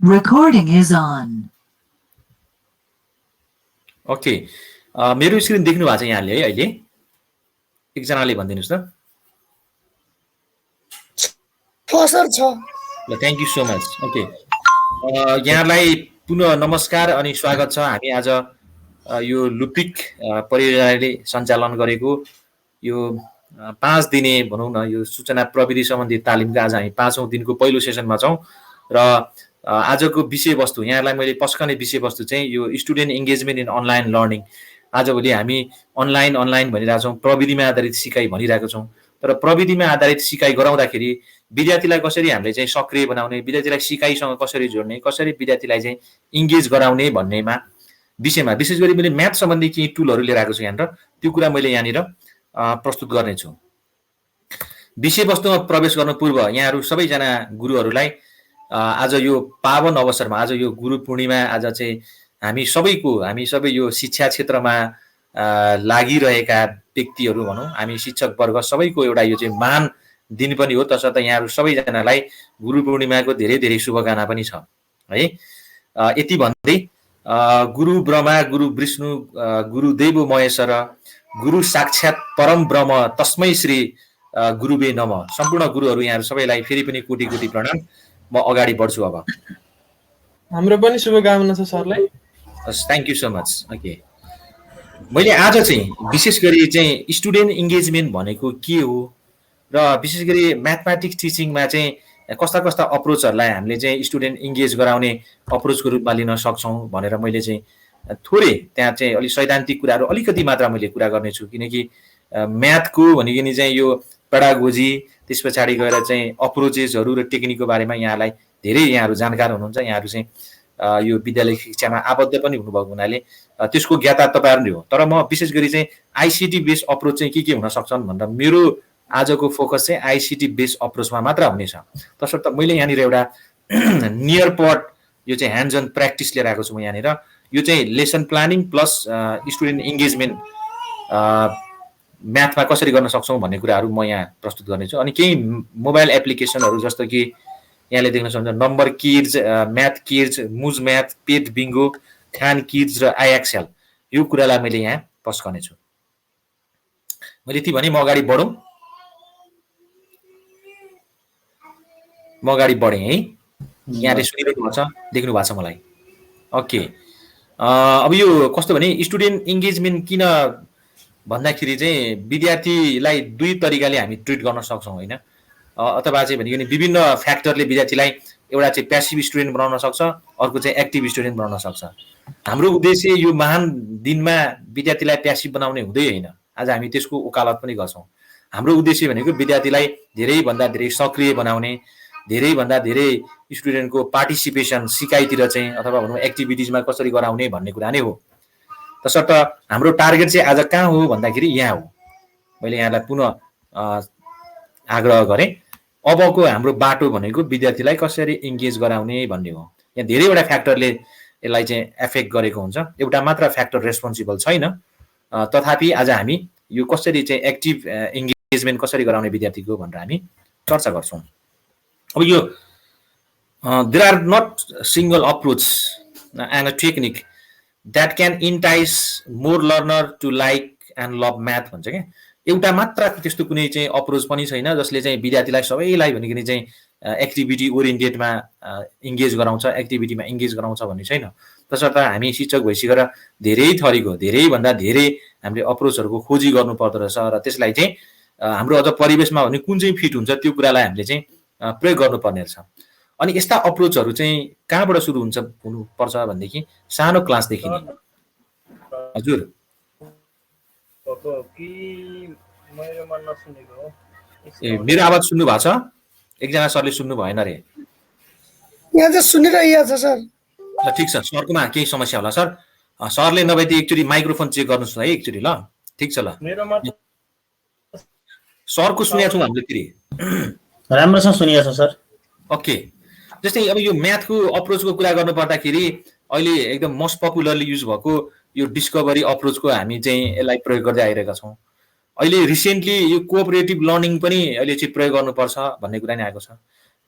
Recording is on. Okay मेरो screen देख्नु भएको छ यहाँले है अहिले एकजनाले भनिदिनुस् त छ सर छ ल thank you so much okay यहाँलाई पुनः नमस्कार अनि स्वागत छ हामी आज यो लुपिक परियोजनाले सञ्चालन गरेको यो 5 दिने भनौं न यो सूचना प्रविधि सम्बन्धी तालिमको आज हामी 5औं दिनको पहिलो सेसनमा छौं र आजको विषयवस्तु यहाँलाई मैले पस्कने विषयवस्तु चाहिँ यो student engagement in online learning आजभोलि हामी अनलाइन भनिरहेका छौं प्रविधिमा आधारित सिकाइ भनिरहेका छौं तर प्रविधिमा आधारित सिकाइ गराउँदाखेरि विद्यार्थीलाई कसरी हामीले चाहिँ सक्रिय बनाउने विद्यार्थीलाई सिकाइसँग कसरी जोड्ने कसरी विद्यार्थीलाई चाहिँ इन्गेज गराउने भन्नेमा विषयमा विशेष गरी मैले म्याथ सम्बन्धी केही टुलहरु लिएर आएको छु यहाँनिर त्यो कुरा मैले यहाँनिर प्रस्तुत गर्ने छु विषयवस्तुमा प्रवेश गर्न पूर्व यहाँहरु सबैजना गुरुहरुलाई आज यो पावन अवसरमा आज यो गुरु पूर्णिमा आज चाहिँ हामी सबै यो शिक्षा क्षेत्रमा लागिरहेका व्यक्तिहरु भनौं हामी शिक्षक वर्ग सबैको एउटा यो चाहिँ महान दिन पनि हो तसर्थ यहाँहरु सबैजनालाई गुरु पूर्णिमाको धेरै धेरै शुभकामना पनि छ है यति भन्दै गुरु ब्रह्मा गुरु विष्णु गुरु देव महेश्वर गुरु साक्षात परम ब्रह्म तस्मै श्री गुरुवे नमः सम्पूर्ण गुरुहरु यहाँहरु सबैलाई फेरि पनि कोटी कोटी प्रणाम म अगाडि बढ्छु अब हाम्रो पनि शुभकामना छ सरलाई thank you so much okay मैले आज चाहिँ विशेष गरी चाहिँ स्टुडेन्ट एंगेजमेन्ट भनेको के हो र विशेष गरी म्याथमेटिक्स टिचिङमा चाहिँ कस्ता कस्ता अप्रोचहरुलाई हामीले चाहिँ स्टुडेन्ट एंगेज गराउने अप्रोचको रूपमा लिन सक्छौं भनेर मैले चाहिँ थोरै त्यहाँ चाहिँ अलि सैद्धान्तिक कुराहरु अलिकति मात्र मैले कुरा गर्ने छु किनकि म्याथको भनिकिन चाहिँ यो पेडागोजी त्यसपछि गएर चाहिँ अप्रोचेसहरु र टेक्निकको बारेमा यहाँलाई धेरै यहाँहरु जानकार हुनुहुन्छ यहाँहरु चाहिँ यो विद्यालय शिक्षामा आबद्ध पनि हुनुभएको हुनाले त्यसको ज्ञाता तपाईहरुले हो तर म विशेष गरी चाहिँ आईसीटी बेस्ड अप्रोच चाहिँ के हुन सक्छन् भनेर मेरो आजको फोकस चाहिँ आईसीटी बेस्ड अप्रोचमा मात्र हुनेछ तसर्थ मैले यहाँनिर एउटा नियर पट यो चाहिँ ह्यान्ड्स अन प्र्याक्टिस लिएर आएको छु म यहाँनिर यो चाहिँ lesson planning plus student engagement म्याथमा कसरी गर्न सक्छौं भन्ने कुराहरु म यहाँ प्रस्तुत गर्नेछु अनि केही मोबाइल एप्लिकेसनहरु जस्तो कि यहाँले देख्न सक्नुहुन्छ number kids math kids Mooz math पेट बिंगो खान किड्स र आईएक्सएल यो कुरालाई मैले यहाँ पस्कने छु मैले यति भने म अगाडि बढौं म अगाडि बढे है यहाँले सुनिरहनु भएको छ देख्नु भएको छ मलाई ओके अब यो कस्तो भने स्टुडेन्ट एंगेजमेन्ट किन भन्दाखेरि चाहिँ विद्यार्थीलाई दुई तरिकाले हामी ट्रिट गर्न सक्छौं हैन अथवा चाहिँ भनिकिन विभिन्न फ्याक्टरले विद्यार्थीलाई एउटा चाहिँ प्यासिभ स्टुडेन्ट बनाउन सक्छ अर्को चाहिँ एक्टिभ स्टुडेन्ट बनाउन सक्छ हाम्रो उद्देश्य यो महान दिनमा विद्यार्थीलाई प्यासिभ बनाउने हुँदै हैन आज हामी त्यसको वकालत पनि गर्छौं हाम्रो उद्देश्य भनेको विद्यार्थीलाई धेरै भन्दा धेरै सक्रिय बनाउने धेरै भन्दा धेरै स्टुडेन्टको पार्टिसिपेसन सिकाइतिर चाहिँ अथवा भनौं एक्टिभिटिजमा कसरी गराउने भन्ने कुरा नै हो तसर्थ हाम्रो टार्गेट चाहिँ आज कहाँ हो भन्दाखेरि यहाँ हो मैले यहाँलाई पुनः आग्रह गरे अबको हाम्रो बाटो भनेको विद्यार्थीलाई कसरी एंगेज गराउने भन्ने हो यहाँ धेरैवटा फ्याक्टरले यसलाई चाहिँ एफेक्ट गरेको हुन्छ एउटा मात्र फ्याक्टर रेस्पोन्सिबल छैन तथापि आज हामी यो कसरी चाहिँ एक्टिभ एंगेजमेन्ट कसरी गराउने विद्यार्थीको भनेर हामी चर्चा गर्छौं अब यो there are not single approach and a technique that can entice more learner to like and love math भन्छ के एउटा मात्र त्यस्तो कुनै चाहिँ अप्रोच पनि छैन जसले चाहिँ विद्यार्थीलाई सबैलाई भनिकिन चाहिँ एक्टिभिटी ओरिएन्टेडमा एंगेज गराउँछ एक्टिभिटीमा एंगेज गराउँछ भन्ने छैन तसर्थ हामी शिक्षक भइसकेर धेरै थरीको धेरै भन्दा धेरै हामीले अप्रोचहरुको खोजी गर्नु पर्दो रहेछ र त्यसलाई चाहिँ हाम्रो अझ परिवेशमा भने कुन चाहिँ फिट हुन्छ त्यो कुरालाई हामीले चाहिँ प्रयोग गर्नुपर्ने रहेछ अनि यस्ता अप्रोचहरु चाहिँ कहाँबाट सुरु हुन्छ हुनु पर्छ भन्देखि सानो क्लासदेखि नै हजुर मेरो आवाज सुन्नु भएको छ एकजना सरले सुन्नु भएन रे यहाँ चाहिँ सुनिरहेको छ सर ल ठीक छ सरकोमा केही समस्या होला सर सरले नभए एकचोटी माइक्रोफोन चेक गर्नुस् है एकचोटी ल ठीक छ ल सरको सुनेको छौं हामीले फेरि राम्रोसँग सुनिएको छ सर ओके जस्तै अब यो म्याथको अप्रोचको कुरा गर्नु पर्दाखेरि अहिले एकदम मोस्ट पपुलरली युज भएको यो डिस्कभरी अप्रोचको हामी चाहिँ यसलाई प्रयोग गर्दै आइरहेका छौं अहिले रिसेन्टली यो कोअपरेटिभ लर्निङ पनि अहिले चाहिँ प्रयोग गर्नुपर्छ भन्ने कुरा नै आएको छ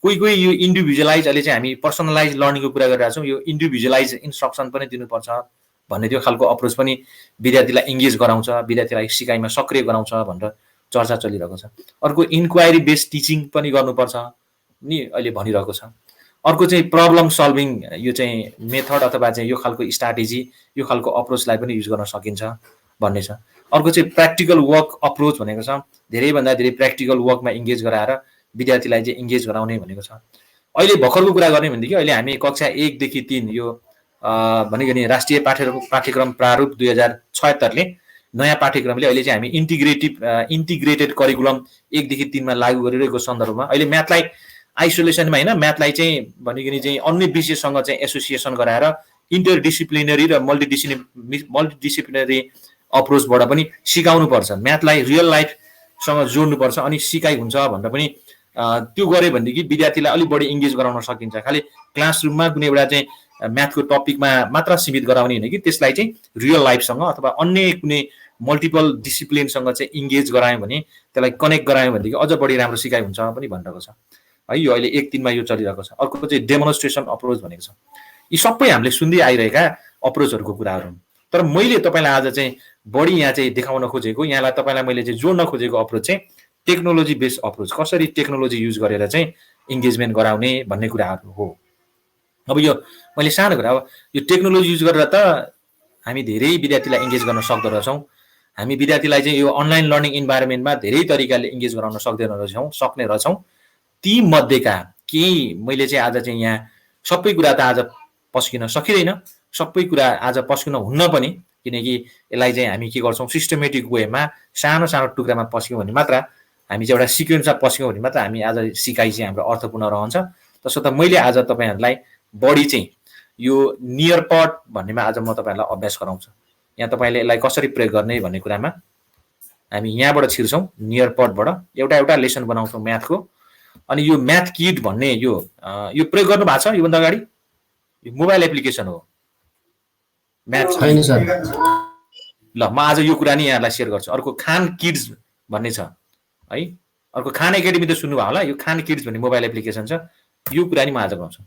कोही कोही यो इन्डिभिजुअलाइज अहिले चाहिँ हामी पर्सनलाइज लर्निङको कुरा गरिरहेको छौँ, यो इन्डिभिजुअलाइज इन्स्ट्रक्सन पनि दिनुपर्छ भन्ने त्यो खालको अप्रोच पनि विद्यार्थीलाई इङ्गेज गराउँछ, विद्यार्थीलाई सिकाइमा सक्रिय गराउँछ भनेर चर्चा चलिरहेको छ। अर्को इन्क्वायरी बेस्ड टिचिङ पनि गर्नुपर्छ नि अहिले भनिरहेको छ। अर्को चाहिँ प्रब्लम सल्भिङ, यो चाहिँ मेथड अथवा चाहिँ यो खालको स्ट्राटेजी, यो खालको अप्रोचलाई पनि युज गर्न सकिन्छ भन्ने छ। अर्को चाहिँ प्र्याक्टिकल वर्क अप्रोच भनेको छ, धेरैभन्दा धेरै प्र्याक्टिकल वर्कमा इङ्गेज गराएर विद्यार्थीलाई चाहिँ इङ्गेज गराउने भनेको छ। अहिले भर्खरको कुरा गर्ने भनेदेखि अहिले हामी कक्षा 1 देखि 3 यो भनेको नि राष्ट्रिय पाठ्यक्रम प्रारूप 2076ले नयाँ पाठ्यक्रमले अहिले चाहिँ हामी इन्टिग्रेटेड करिकुलम 1 देखि 3 मा लागू गरिरहेको सन्दर्भमा अहिले म्याथलाई आइसोलेसनमा हैन, म्याथलाई चाहिँ भनेको नि चाहिँ अन्य विषयसँग चाहिँ एसोसिएसन गराएर इन्टरडिसिप्लिनरी र मल्टिडिसिप्लिनरी अप्रोचबाट पनि सिकाउनु पर्छ। म्याथलाई रियल लाइफसँग जोड्नुपर्छ अनि सिकाइ हुन्छ भनेर पनि त्यो गरे भनेदेखि विद्यार्थीलाई अलिक बढी इङ्गेज गराउन सकिन्छ। खालि क्लासरुममा कुनै एउटा चाहिँ म्याथको टपिकमा मात्र सीमित गराउने होइन कि त्यसलाई चाहिँ रियल लाइफसँग अथवा अन्य कुनै मल्टिपल डिसिप्लिनसँग चाहिँ इङ्गेज गरायो भने, त्यसलाई कनेक्ट गरायो भनेदेखि अझ बढी राम्रो सिकाइ हुन्छ पनि भनिरहेको छ है। यो अहिले 1-3 मा यो चलिरहेको छ। अर्को चाहिँ डेमोन्स्ट्रेसन अप्रोच भनेको छ। यी सबै हामीले सुन्दै आइरहेका अप्रोचहरूको कुराहरू हुन्। तर मैले तपाईँलाई आज चाहिँ बढी यहाँ चाहिँ देखाउन खोजेको, यहाँलाई तपाईँलाई मैले चाहिँ जोड्न खोजेको अप्रोच चाहिँ टेक्नोलोजी बेस्ड अप्रोच, कसरी टेक्नोलोजी युज गरेर चाहिँ इङ्गेजमेन्ट गराउने भन्ने कुराहरू हो। अब यो मैले सानो कुरा, अब यो टेक्नोलोजी युज गरेर त हामी धेरै विद्यार्थीलाई इङ्गेज गर्न सक्दो रहेछौँ। हामी विद्यार्थीलाई चाहिँ यो अनलाइन लर्निङ इन्भाइरोमेन्टमा धेरै तरिकाले इङ्गेज गराउन सक्ने रहेछौँ। ती मध्येका केही मैले चाहिँ आज चाहिँ यहाँ सबै कुरा त आज पस्किन सकिँदैन, सबै कुरा आज पस्किन हुन्न पनि, किनकि यसलाई चाहिँ हामी के गर्छौँ सिस्टमेटिक वेमा सानो सानो टुक्रामा पस्क्यौँ भने मात्र, हामी चाहिँ एउटा सिक्वेन्समा पस्क्यौँ भने मात्र हामी आज सिकाइ चाहिँ हाम्रो अर्थपूर्ण रहन्छ। तसर्थ मैले आज तपाईँहरूलाई बढी चाहिँ यो नियर पट भन्नेमा आज म तपाईँहरूलाई अभ्यास गराउँछु। यहाँ तपाईँले यसलाई कसरी प्रयोग गर्ने भन्ने कुरामा हामी यहाँबाट छिर्छौँ, नियर पटबाट एउटा लेसन बनाउँछौँ म्याथको। अनि यो म्याथ किट भन्ने यो प्रयोग गर्नु भएको छ योभन्दा अगाडि? यो मोबाइल एप्लिकेसन हो म्याथ छैन सर। ल म आज यो कुरा नि यहाँलाई सेयर गर्छु। अर्को खान किड्स भन्ने छ है, अर्को खान एकाडेमी त सुन्नुभयो होला, यो खान किड्स भन्ने मोबाइल एप्लिकेसन छ, यो कुरा नि म आज गर्छु।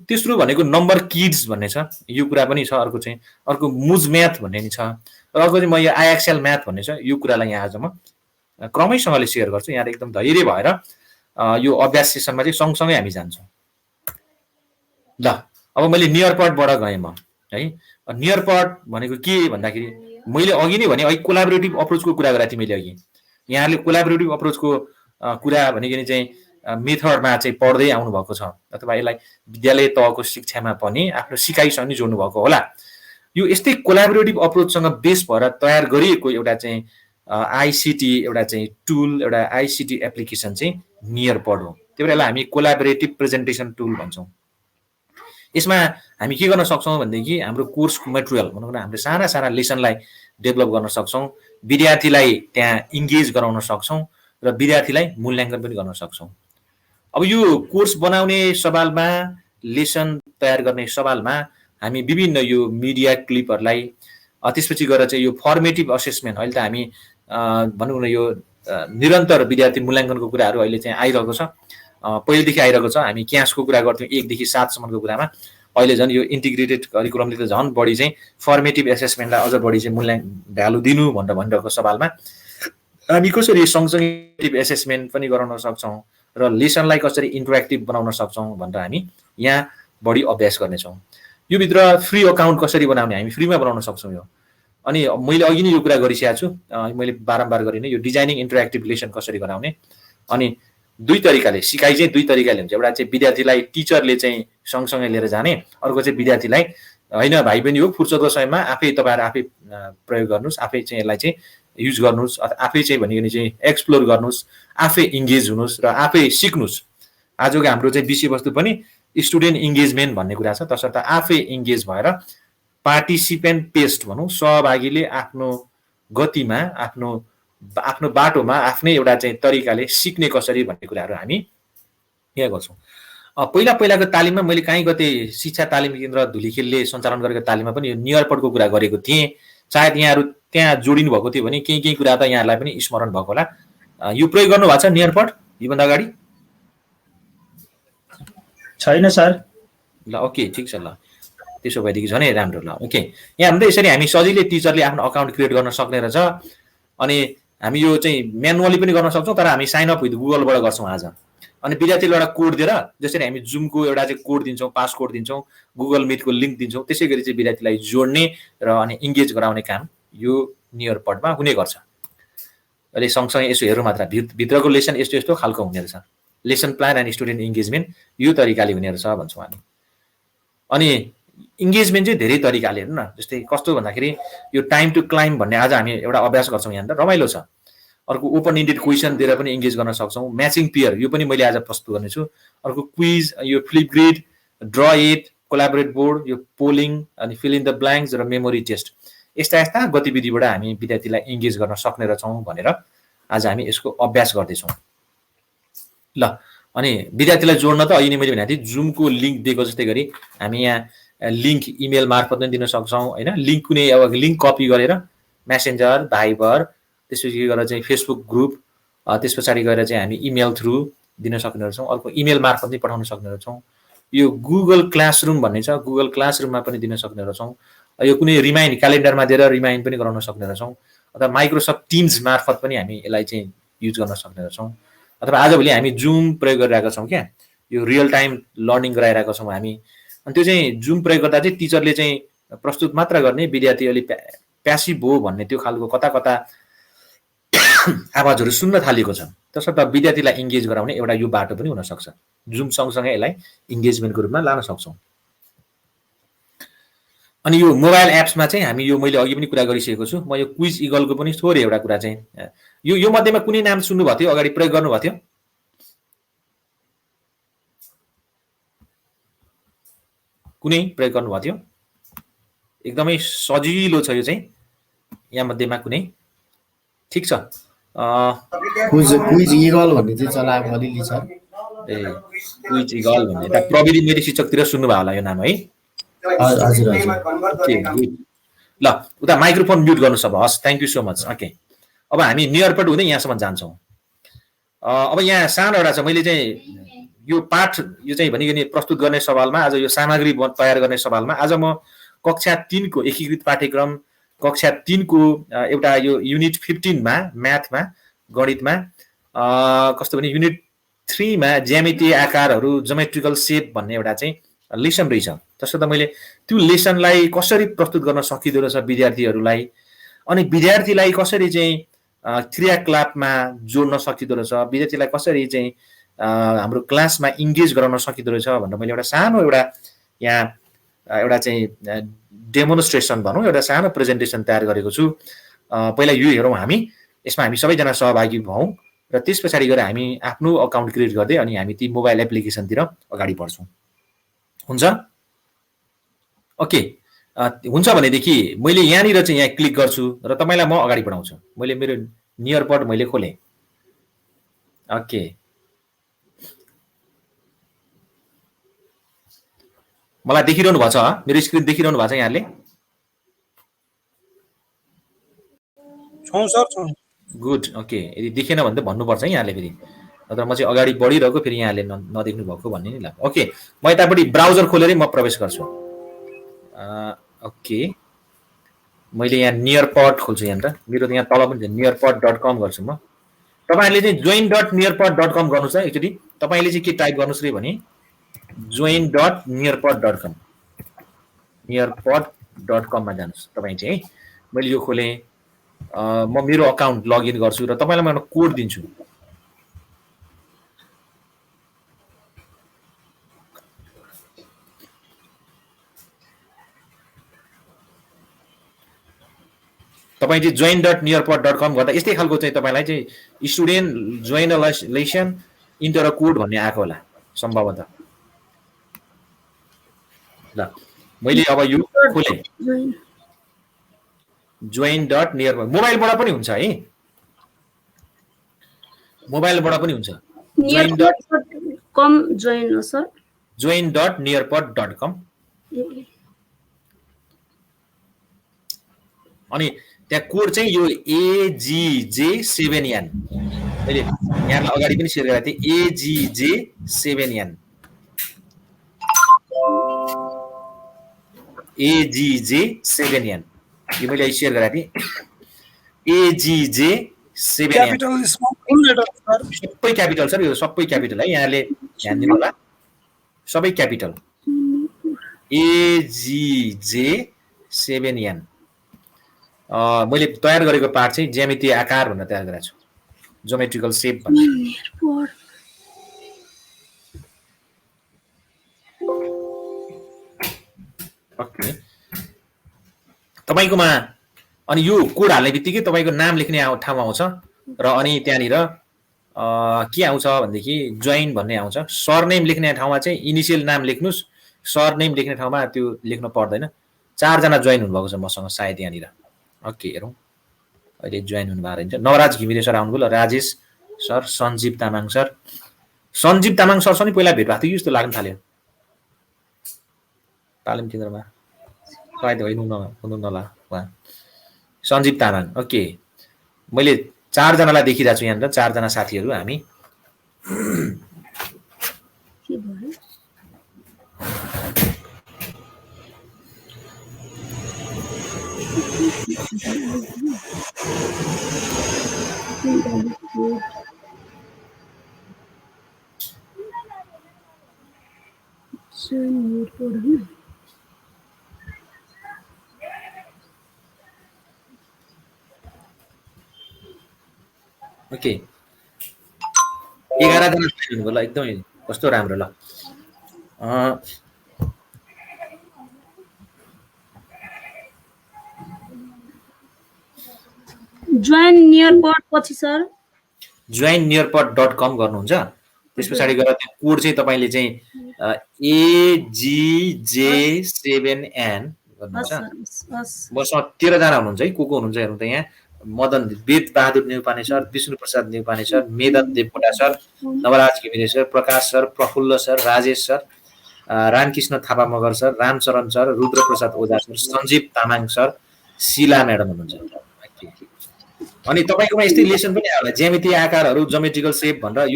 तेस्रो भनेको नम्बर किड्स भन्ने छ, यो कुरा पनि छ। अर्को मुज म्याथ भन्ने नि छ। र अर्को चाहिँ म यो आइएक्सएल म्याथ भन्ने छ, यो कुरालाई यहाँ आज म क्रमैसँगले सेयर गर्छु। यहाँ एकदम धैर्य भएर यो अभ्यास सेसनमा चाहिँ सँगसँगै हामी जान्छौँ। ल अब मैले नियर पटबाट गएँ म है। नियर पट भनेको के भन्दाखेरि मैले अघि नै भने कोलाबोरेटिभ अप्रोचको कुरा गरेको थिएँ मैले अघि। यहाँहरूले कोलाबोरेटिभ अप्रोचको कुरा भनेको नि चाहिँ मेथडमा चाहिँ पढ्दै आउनु भएको छ, अथवा यसलाई विद्यालय तहको शिक्षामा पनि आफ्नो सिकाइसँग नि जोड्नु भएको होला। यो यस्तै कोलाबोरेटिभ अप्रोचसँग बेस भएर तयार गरिएको एउटा चाहिँ आइसिटी एउटा चाहिँ टुल, एउटा आइसिटी एप्लिकेसन चाहिँ नियर पट हो। त्यही भएर यसलाई हामी कोलाबोरेटिभ प्रेजेन्टेसन टुल भन्छौँ। यसमा हामी के गर्न सक्छौँ भनेदेखि हाम्रो कोर्स मेटेरियल भनौँ न, हामीले साना साना लेसनलाई डेभलप गर्न सक्छौँ, विद्यार्थीलाई त्यहाँ इङ्गेज गराउन सक्छौँ र विद्यार्थीलाई मूल्याङ्कन पनि गर्न सक्छौँ। अब यो कोर्स बनाउने सवालमा, लेसन तयार गर्ने सवालमा हामी विभिन्न यो मिडिया क्लिपहरूलाई त्यसपछि गएर चाहिँ यो फर्मेटिभ असेसमेन्ट, अहिले त हामी भनौँ न यो निरन्तर विद्यार्थी मूल्याङ्कनको कुराहरू अहिले चाहिँ आइरहेको छ, पहिलेदेखि आइरहेको छ। हामी क्यासको कुरा गर्थ्यौँ 1 देखि 7 सम्मको कुरामा, अहिले झन् यो इन्टिग्रेटेड करिकुलमले त झन् बढी चाहिँ फर्मेटिभ एसेसमेन्टलाई अझ बढी चाहिँ भ्यालु दिनु भनेर भनिरहेको सवालमा हामी कसरी सँगसँगै एसेसमेन्ट पनि गराउन सक्छौँ र लेसनलाई कसरी इन्टरेक्टिभ बनाउन सक्छौँ भनेर हामी यहाँ बढी अभ्यास गर्नेछौँ। यो भित्र फ्री अकाउन्ट कसरी बनाउने, हामी फ्रीमा बनाउन सक्छौँ यो। अनि मैले अघि नै यो कुरा गरिसकेको छु, मैले बारम्बार गरिनँ, यो डिजाइनिङ इन्टरेक्टिभ लेसन कसरी गराउने। अनि दुई तरिकाले सिकाइ चाहिँ दुई तरिकाले हुन्छ। एउटा चाहिँ विद्यार्थीलाई टिचरले चाहिँ सँगसँगै लिएर जाने, अर्को चाहिँ विद्यार्थीलाई होइन भाइ बहिनी हो फुर्सदको समयमा आफै तपाईँहरू आफै प्रयोग गर्नुहोस्, आफै चाहिँ यसलाई चाहिँ युज गर्नुहोस्, आफै चाहिँ भनेको चाहिँ एक्सप्लोर गर्नुहोस्, आफै इङ्गेज हुनुहोस् र आफै सिक्नुहोस्। आजको हाम्रो चाहिँ विषयवस्तु पनि स्टुडेन्ट इङ्गेजमेन्ट भन्ने कुरा छ। तसर्थ आफै इङ्गेज भएर पार्टिसिपेन्ट पेस्ट भनौँ, सहभागीले आफ्नो गतिमा आफ्नो बाटोमा आफ्नै एउटा चाहिँ तरिकाले सिक्ने कसरी भन्ने कुराहरू हामी यहाँ गर्छौँ। पहिलाको तालिममा मैले काहीँ कतै शिक्षा तालिम केन्द्र धुलीखेलले सञ्चालन गरेको तालिममा पनि यो नियरपटको कुरा गरेको थिएँ। सायद यहाँहरू त्यहाँ जोडिनु भएको थियो भने केही कुरा त यहाँहरूलाई पनि स्मरण भएको होला। यो प्रयोग गर्नु भएको छ नियरपट योभन्दा अगाडि? छैन सर। ल ओके ठिक छ। ल त्यसो भएदेखि झनै राम्रो। ल ओके, यहाँ हाम्रो यसरी हामी सजिलै टिचरले आफ्नो अकाउन्ट क्रिएट गर्न सक्ने रहेछ। अनि हामी यो चाहिँ म्यानुअली पनि गर्न सक्छौँ, तर हामी साइन अप विथ गुगलबाट गर्छौँ आज। अनि विद्यार्थीले एउटा कोड दिएर, जसरी हामी जुमको एउटा चाहिँ कोड दिन्छौँ, पासकोड दिन्छौँ, गुगल मिटको लिङ्क दिन्छौँ, त्यसै गरी चाहिँ विद्यार्थीलाई जोड्ने र अनि इङ्गेज गराउने काम यो नियरपडमा हुने गर्छ। अहिले सँगसँगै यसो हेर्नु मात्र, भित्रको लेसन यस्तो यस्तो खालको हुने रहेछ। Lesson plan and student engagement यो तरिकाले हुने रहेछ भन्छौँ हामी। अनि इङ्गेजमेन्ट चाहिँ धेरै तरिकाले हेर्नु न, जस्तै कस्तो भन्दाखेरि यो टाइम टु क्लाइम्ब भन्ने आज हामी एउटा अभ्यास गर्छौँ यहाँनिर, रमाइलो छ। अर्को ओपन इन्डेड क्वेसन दिएर पनि इङ्गेज गर्न सक्छौँ। म्याचिङ पेयर यो पनि मैले आज प्रस्तुत गर्नेछु। अर्को क्विज, यो flip grid, draw it, collaborate board, यो पोलिङ, अनि फिल इन द ब्ल्याङ्क्स र मेमोरी टेस्ट, यस्ता यस्ता गतिविधिबाट हामी विद्यार्थीलाई इङ्गेज गर्न सक्ने रहेछौँ भनेर आज हामी यसको अभ्यास गर्दैछौँ। ल अनि विद्यार्थीलाई जोड्न त अहिले नै मैले भनेको थिएँ, जुमको लिङ्क दिएको जस्तै गरी हामी यहाँ लिङ्क इमेल मार्फत पनि दिन सक्छौँ होइन। लिङ्क कुनै अब लिङ्क कपी गरेर मेसेन्जर, भाइबर, त्यसपछि गरेर चाहिँ फेसबुक ग्रुप, त्यस पछाडि गएर चाहिँ हामी इमेल थ्रु दिन सक्ने रहेछौँ। अर्को इमेल मार्फत पनि पठाउन सक्ने रहेछौँ। यो गुगल क्लासरुम भन्ने छ, गुगल क्लासरुममा पनि दिन सक्ने रहेछौँ। यो कुनै रिमाइन्ड क्यालेन्डरमा दिएर रिमाइन्ड पनि गराउन सक्ने रहेछौँ। अथवा माइक्रोसफ्ट टिम्स मार्फत पनि हामी यसलाई चाहिँ युज गर्न सक्ने रहेछौँ। अथवा आजभोलि हामी जुम प्रयोग गरिरहेका छौँ क्या, यो रियल टाइम लर्निङ गराइरहेका छौँ हामी। अनि त्यो चाहिँ जुम प्रयोग गर्दा चाहिँ टिचरले चाहिँ प्रस्तुत मात्र गर्ने, विद्यार्थी अलिक प्यासिभ हो भन्ने त्यो खालको कता कता आवाजहरू सुन्न थालेको छ। त्यसर्थ विद्यार्थीलाई इङ्गेज गराउने एउटा यो बाटो पनि हुनसक्छ। जुम सँगसँगै यसलाई इङ्गेजमेन्टको रूपमा लान सक्छौँ। अनि यो मोबाइल एप्समा चाहिँ हामी यो मैले अघि पनि कुरा गरिसकेको छु। म यो क्विज इगलको पनि थोरै एउटा कुरा चाहिँ यो मध्येमा कुनै नाम सुन्नुभएको थियो, अगाडि प्रयोग गर्नुभएको थियो? कुनै प्रयोग गर्नुभएको थियो? एकदमै सजिलो छ यो चाहिँ, यहाँ मध्येमा कुनै? ठिक छ। क्विज इगल भन्ने चाहिँ चलाएको अलिअलि छ। ए क्विज इगल भन्ने त प्रविधि मेरी शिक्षकतिर सुन्नुभयो होला यो नाम है? हजुर ल उता माइक्रोफोन म्युट गर्नुहोस् अब। हस्, thank you so much. Okay, अब हामी नियरपट हुँदै यहाँसम्म जान्छौँ। अब यहाँ सानो एउटा छ, मैले चाहिँ यो पाठ यो चाहिँ भनिकन प्रस्तुत गर्ने सवालमा, आज यो सामग्री तयार गर्ने सवालमा आज म कक्षा 3 को एकीकृत पाठ्यक्रम कक्षा 3 को एउटा यो युनिट 15 मा म्याथमा गणितमा कस्तो भने युनिट 3 मा ज्यामितीय आकारहरू ज्योमेट्रिकल सेप भन्ने एउटा चाहिँ लेसन रहेछ। त्यसर्थ मैले त्यो लेसनलाई कसरी प्रस्तुत गर्न सकिँदो रहेछ विद्यार्थीहरूलाई, अनि विद्यार्थीलाई कसरी चाहिँ क्रियाकलापमा जोड्न सकिँदो रहेछ, विद्यार्थीलाई कसरी चाहिँ हाम्रो क्लासमा इङ्गेज गराउन सकिँदो रहेछ भनेर मैले एउटा सानो एउटा यहाँ एउटा चाहिँ डेमोन्स्ट्रेसन भनौँ, एउटा सानो प्रेजेन्टेसन तयार गरेको छु। पहिला यो हेरौँ हामी, यसमा हामी सबैजना सहभागी भयौँ र त्यस पछाडि गएर हामी आफ्नो अकाउन्ट क्रिएट गर्दै अनि हामी ती मोबाइल एप्लिकेसनतिर अगाडि बढ्छौँ। हुन्छ? ओके, हुन्छ भनेदेखि मैले यहाँनिर चाहिँ यहाँ क्लिक गर्छु र तपाईँलाई म अगाडि बढाउँछु। मैले मेरो नियरपड मैले खोलेँ। ओके, मलाई देखिरहनु भएको छ? मेरो स्क्रिन देखिरहनु भएको छ यहाँले? गुड। ओके, यदि देखेन भने त भन्नुपर्छ है यहाँले फेरि, नत्र म चाहिँ अगाडि बढिरहेको फेरि यहाँले नदेख्नु भएको भन्ने नि लाग्छ। ओके, म यतापट्टि ब्राउजर खोलेरै म प्रवेश गर्छु। ओके, मैले यहाँ नियरपड खोल्छु यहाँनिर, मेरो यहाँ तल पनि छ nearpod.com गर्छु म। तपाईँहरूले चाहिँ join.nearpod.com गर्नुहोस् है। एकचोटि तपाईँले चाहिँ के टाइप गर्नुहोस् रे भने join.nearpod.com nearpod.com मा जानुहोस् तपाईँ चाहिँ है। मैले यो खोलेँ, म मेरो अकाउन्ट लगइन गर्छु र तपाईँलाई म कोड दिन्छु। तपाईँ चाहिँ join.nearpod.com गर्दा यस्तै खालको चाहिँ तपाईँलाई चाहिँ स्टुडेन्ट जोइनलेसन इन्टर कोड भन्ने आएको होला सम्भवतः। ल मैले अब यो खोलेँ, join.nearpod मोबाइलबाट पनि हुन्छ है, मोबाइलबाट पनि हुन्छ। join.nearpod.com अनि त्यहाँ कोड चाहिँ यो AGJ7N, मैले यहाँलाई अगाडि पनि सेयर गरेको थिएँ, AGJ7N। AGJ7N यो मैले सेयर गरेको थिएँ AGJ7N क्यापिटल स्मल फुल लेटर सर सबै क्यापिटल सर यो सबै क्यापिटल है यहाँले ध्यान दिनु होला सबै क्यापिटल AGJ7N मैले तयार गरेको पार्ट चाहिँ ज्यामितीय आकार भनेर तयार गरेको छु ज्योमेट्रिकल सेप भनेर ओके तपाईकोमा अनि यो कोड हाल्ने बित्तिकै तपाईको नाम लेख्ने ठाउँमा आउँछ र अनि त्यहाँनिर के आउँछ भनेदेखि जोइन भन्ने आउँछ सरनेम लेख्ने ठाउँमा चाहिँ इनिसियल नाम लेख्नुस् सरनेम लेख्ने ठाउँमा त्यो लेख्न पर्दैन 4 जना जोइन हुनुभएको छ मसँग सायद यहाँनिर ओके हेरौँ अहिले जोइन हुनुभएको रहन्छ नवराज घिमिरे सर आउनुभयो ल राजेश सर सञ्जीव तामाङ सर नि पहिला भेट भएको थियो जस्तो लाग्न थाल्यो तालिम केन्द्रमा सायद हुनु नला उहाँ सञ्जीव तामाङ ओके मैले 4 जनालाई देखिरहेको छु यहाँनिर 4 जना साथीहरू हामी ओके 11 जना हुनुभयो ल एकदमै कस्तो राम्रो ल जोइन नियरपट पछि सर joinnearpod.com गर्नुहुन्छ त्यस पछाडि गएर त्यो कोड चाहिँ तपाईले चाहिँ AGJ7N गर्नुहुन्छ मसँग 13 जना हुनुहुन्छ है को हुनुहुन्छ हेर्नु त यहाँ Madan Ved Bahadur Neupane sir Bishnu Prasad Neupane sir Medan Devkota sir Nawaraj Ghimire sir Prakash sir Praphulla sir Rajesh sir Ramkrishna Thapa Magar sir Ramcharan sir Rudra Prasad Ojha sir Sanjiv Tamang sir Shila madam हुनुहुन्छ अनि तपाईकोमा यस्तै लेसन पनि आयो होला ज्यामितीय आकारहरू ज्योमेट्रिकल सेप भनेर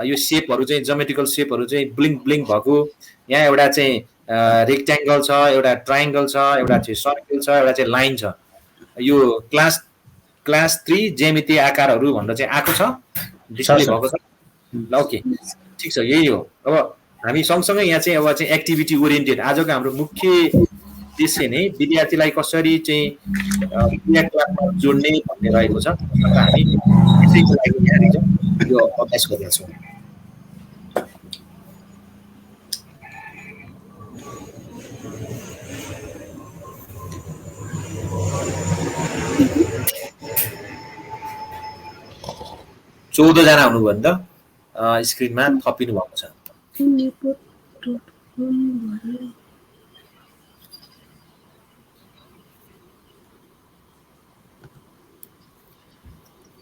यो सेपहरू चाहिँ ज्योमेट्रिकल सेपहरू चाहिँ ब्लिङ्क भएको यहाँ एउटा चाहिँ रेक्ट्याङ्गल छ एउटा ट्रायङ्गल छ एउटा चाहिँ सर्कल छ एउटा चाहिँ लाइन छ यो क्लास 3 ज्यामितीय आकारहरू भनेर चाहिँ आएको छ डिस्प्ले भएको छ ल ओके ठिक छ यही हो अब हामी सँगसँगै यहाँ चाहिँ अब चाहिँ एक्टिभिटी ओरिएन्टेड आजको हाम्रो मुख्य उद्देश्य नै विद्यार्थीलाई कसरी चाहिँ क्रियाकलापमा जोड्ने भन्ने रहेको छ र हामी त्यसैको लागि यहाँनिर यो अभ्यास गरिरहेछौँ 14 जना हुनुभयो नि त स्क्रिनमा थपिनु भएको छ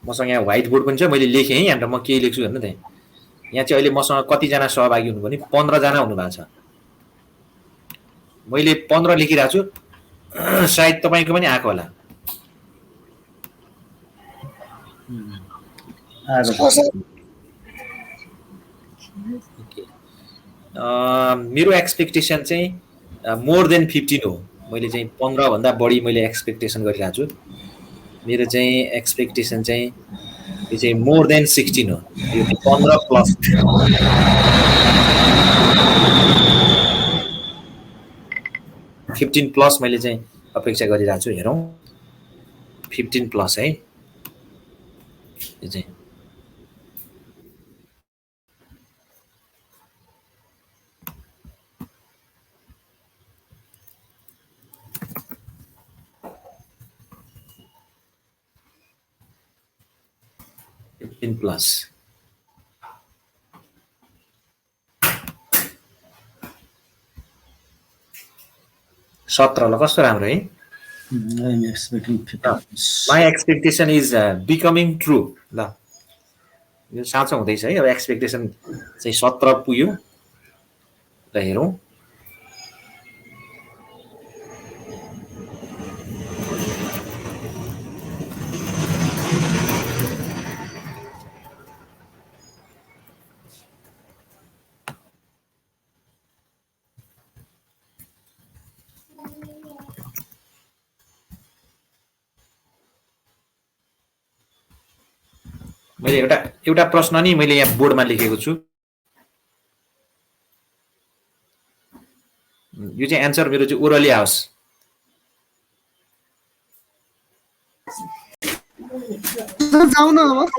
मसँग यहाँ व्हाइट बोर्ड पनि छ मैले लेखेँ है यहाँ म के लेख्छु हेर्नु त यहाँ चाहिँ अहिले मसँग कतिजना सहभागी हुनुभयो नि 15 जना हुनुभएको छ मैले 15 लेखिरहेको छु सायद तपाईको पनि आएको होला मेरो एक्सपेक्टेसन चाहिँ मोर देन 15 हो मैले चाहिँ 15 भन्दा बढी मैले एक्सपेक्टेसन गरिरहेको छु मेरो चाहिँ एक्सपेक्टेसन चाहिँ यो चाहिँ मोर देन 16 हो यो 15 प्लस 15 प्लस मैले चाहिँ अपेक्षा गरिरहेको छु हेरौँ 15 प्लस है यो चाहिँ प्लस ल कस्तो राम्रो है my expectation is becoming true ल यो साँचो हुँदैछ है अब एक्सपेक्टेसन चाहिँ 17 पुग्यो ल हेरौँ मैले एउटा प्रश्न नि मैले यहाँ बोर्डमा लेखेको छु। यो चाहिँ एन्सर मेरो चाहिँ ओरली आओस्। सर जाऊ न अब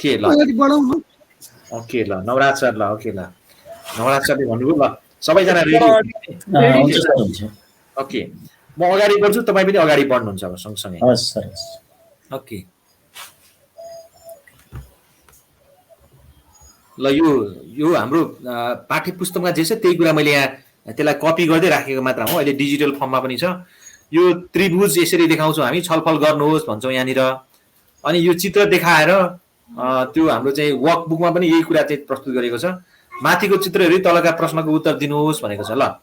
के ल अगाडि बढाउँ न। ओके ल नवराज सर ल ओके ल नवराज सरले भन्नुभयो ल सबैजना रेडी हुन्छ सर हुन्छ ओके म अगाडि बढ्छु तपाईँ पनि अगाडि बढ्नुहुन्छ अब सँगसँगै हवस् सर हवस्। ओके ल यो हाम्रो पाठ्य पुस्तकमा जे छ त्यही कुरा मैले यहाँ त्यसलाई कपी गर्दै राखेको मात्र हो। अहिले डिजिटल फर्ममा पनि छ। यो त्रिभुज यसरी देखाउँछौँ हामी, छलफल गर्नुहोस् भन्छौँ यहाँनिर। अनि यो चित्र देखाएर त्यो हाम्रो चाहिँ वर्कबुकमा पनि यही कुरा चाहिँ प्रस्तुत गरेको छ। माथिको चित्र हेरी तलका प्रश्नको उत्तर दिनुहोस् भनेको छ। ल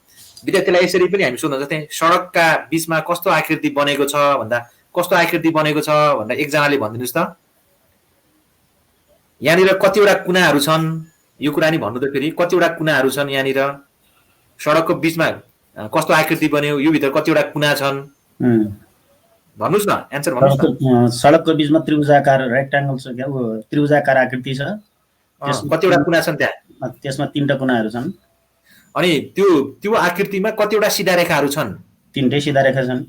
विद्यार्थीलाई यसरी पनि हामी सोध्न जस्तै सडकका बिचमा कस्तो आकृति बनेको छ भन्दा कस्तो आकृति बनेको छ भन्दा एकजनाले भनिदिनुहोस् त यहाँनिर कतिवटा कुनाहरू छन्। यो कुरा नि भन्नु त फेरि कतिवटा कुनाहरू छन् यहाँनिर सडकको बिचमा कस्तो आकृति बन्यो यो भित्र कतिवटा कुना छन् भन्नुहोस् न एन्सर भन्नुहोस् न। सडकको बिचमा त्रिभुजाकार रेक्टाङ्गल छ क्या त्रिभुजाकार आकृति छ। कतिवटा कुना छन् त्यहाँ? त्यसमा 3टा कुनाहरू छन्। अनि त्यो आकृतिमा कतिवटा सिधा रेखाहरू छन्? 3टै सिधा रेखा छन्।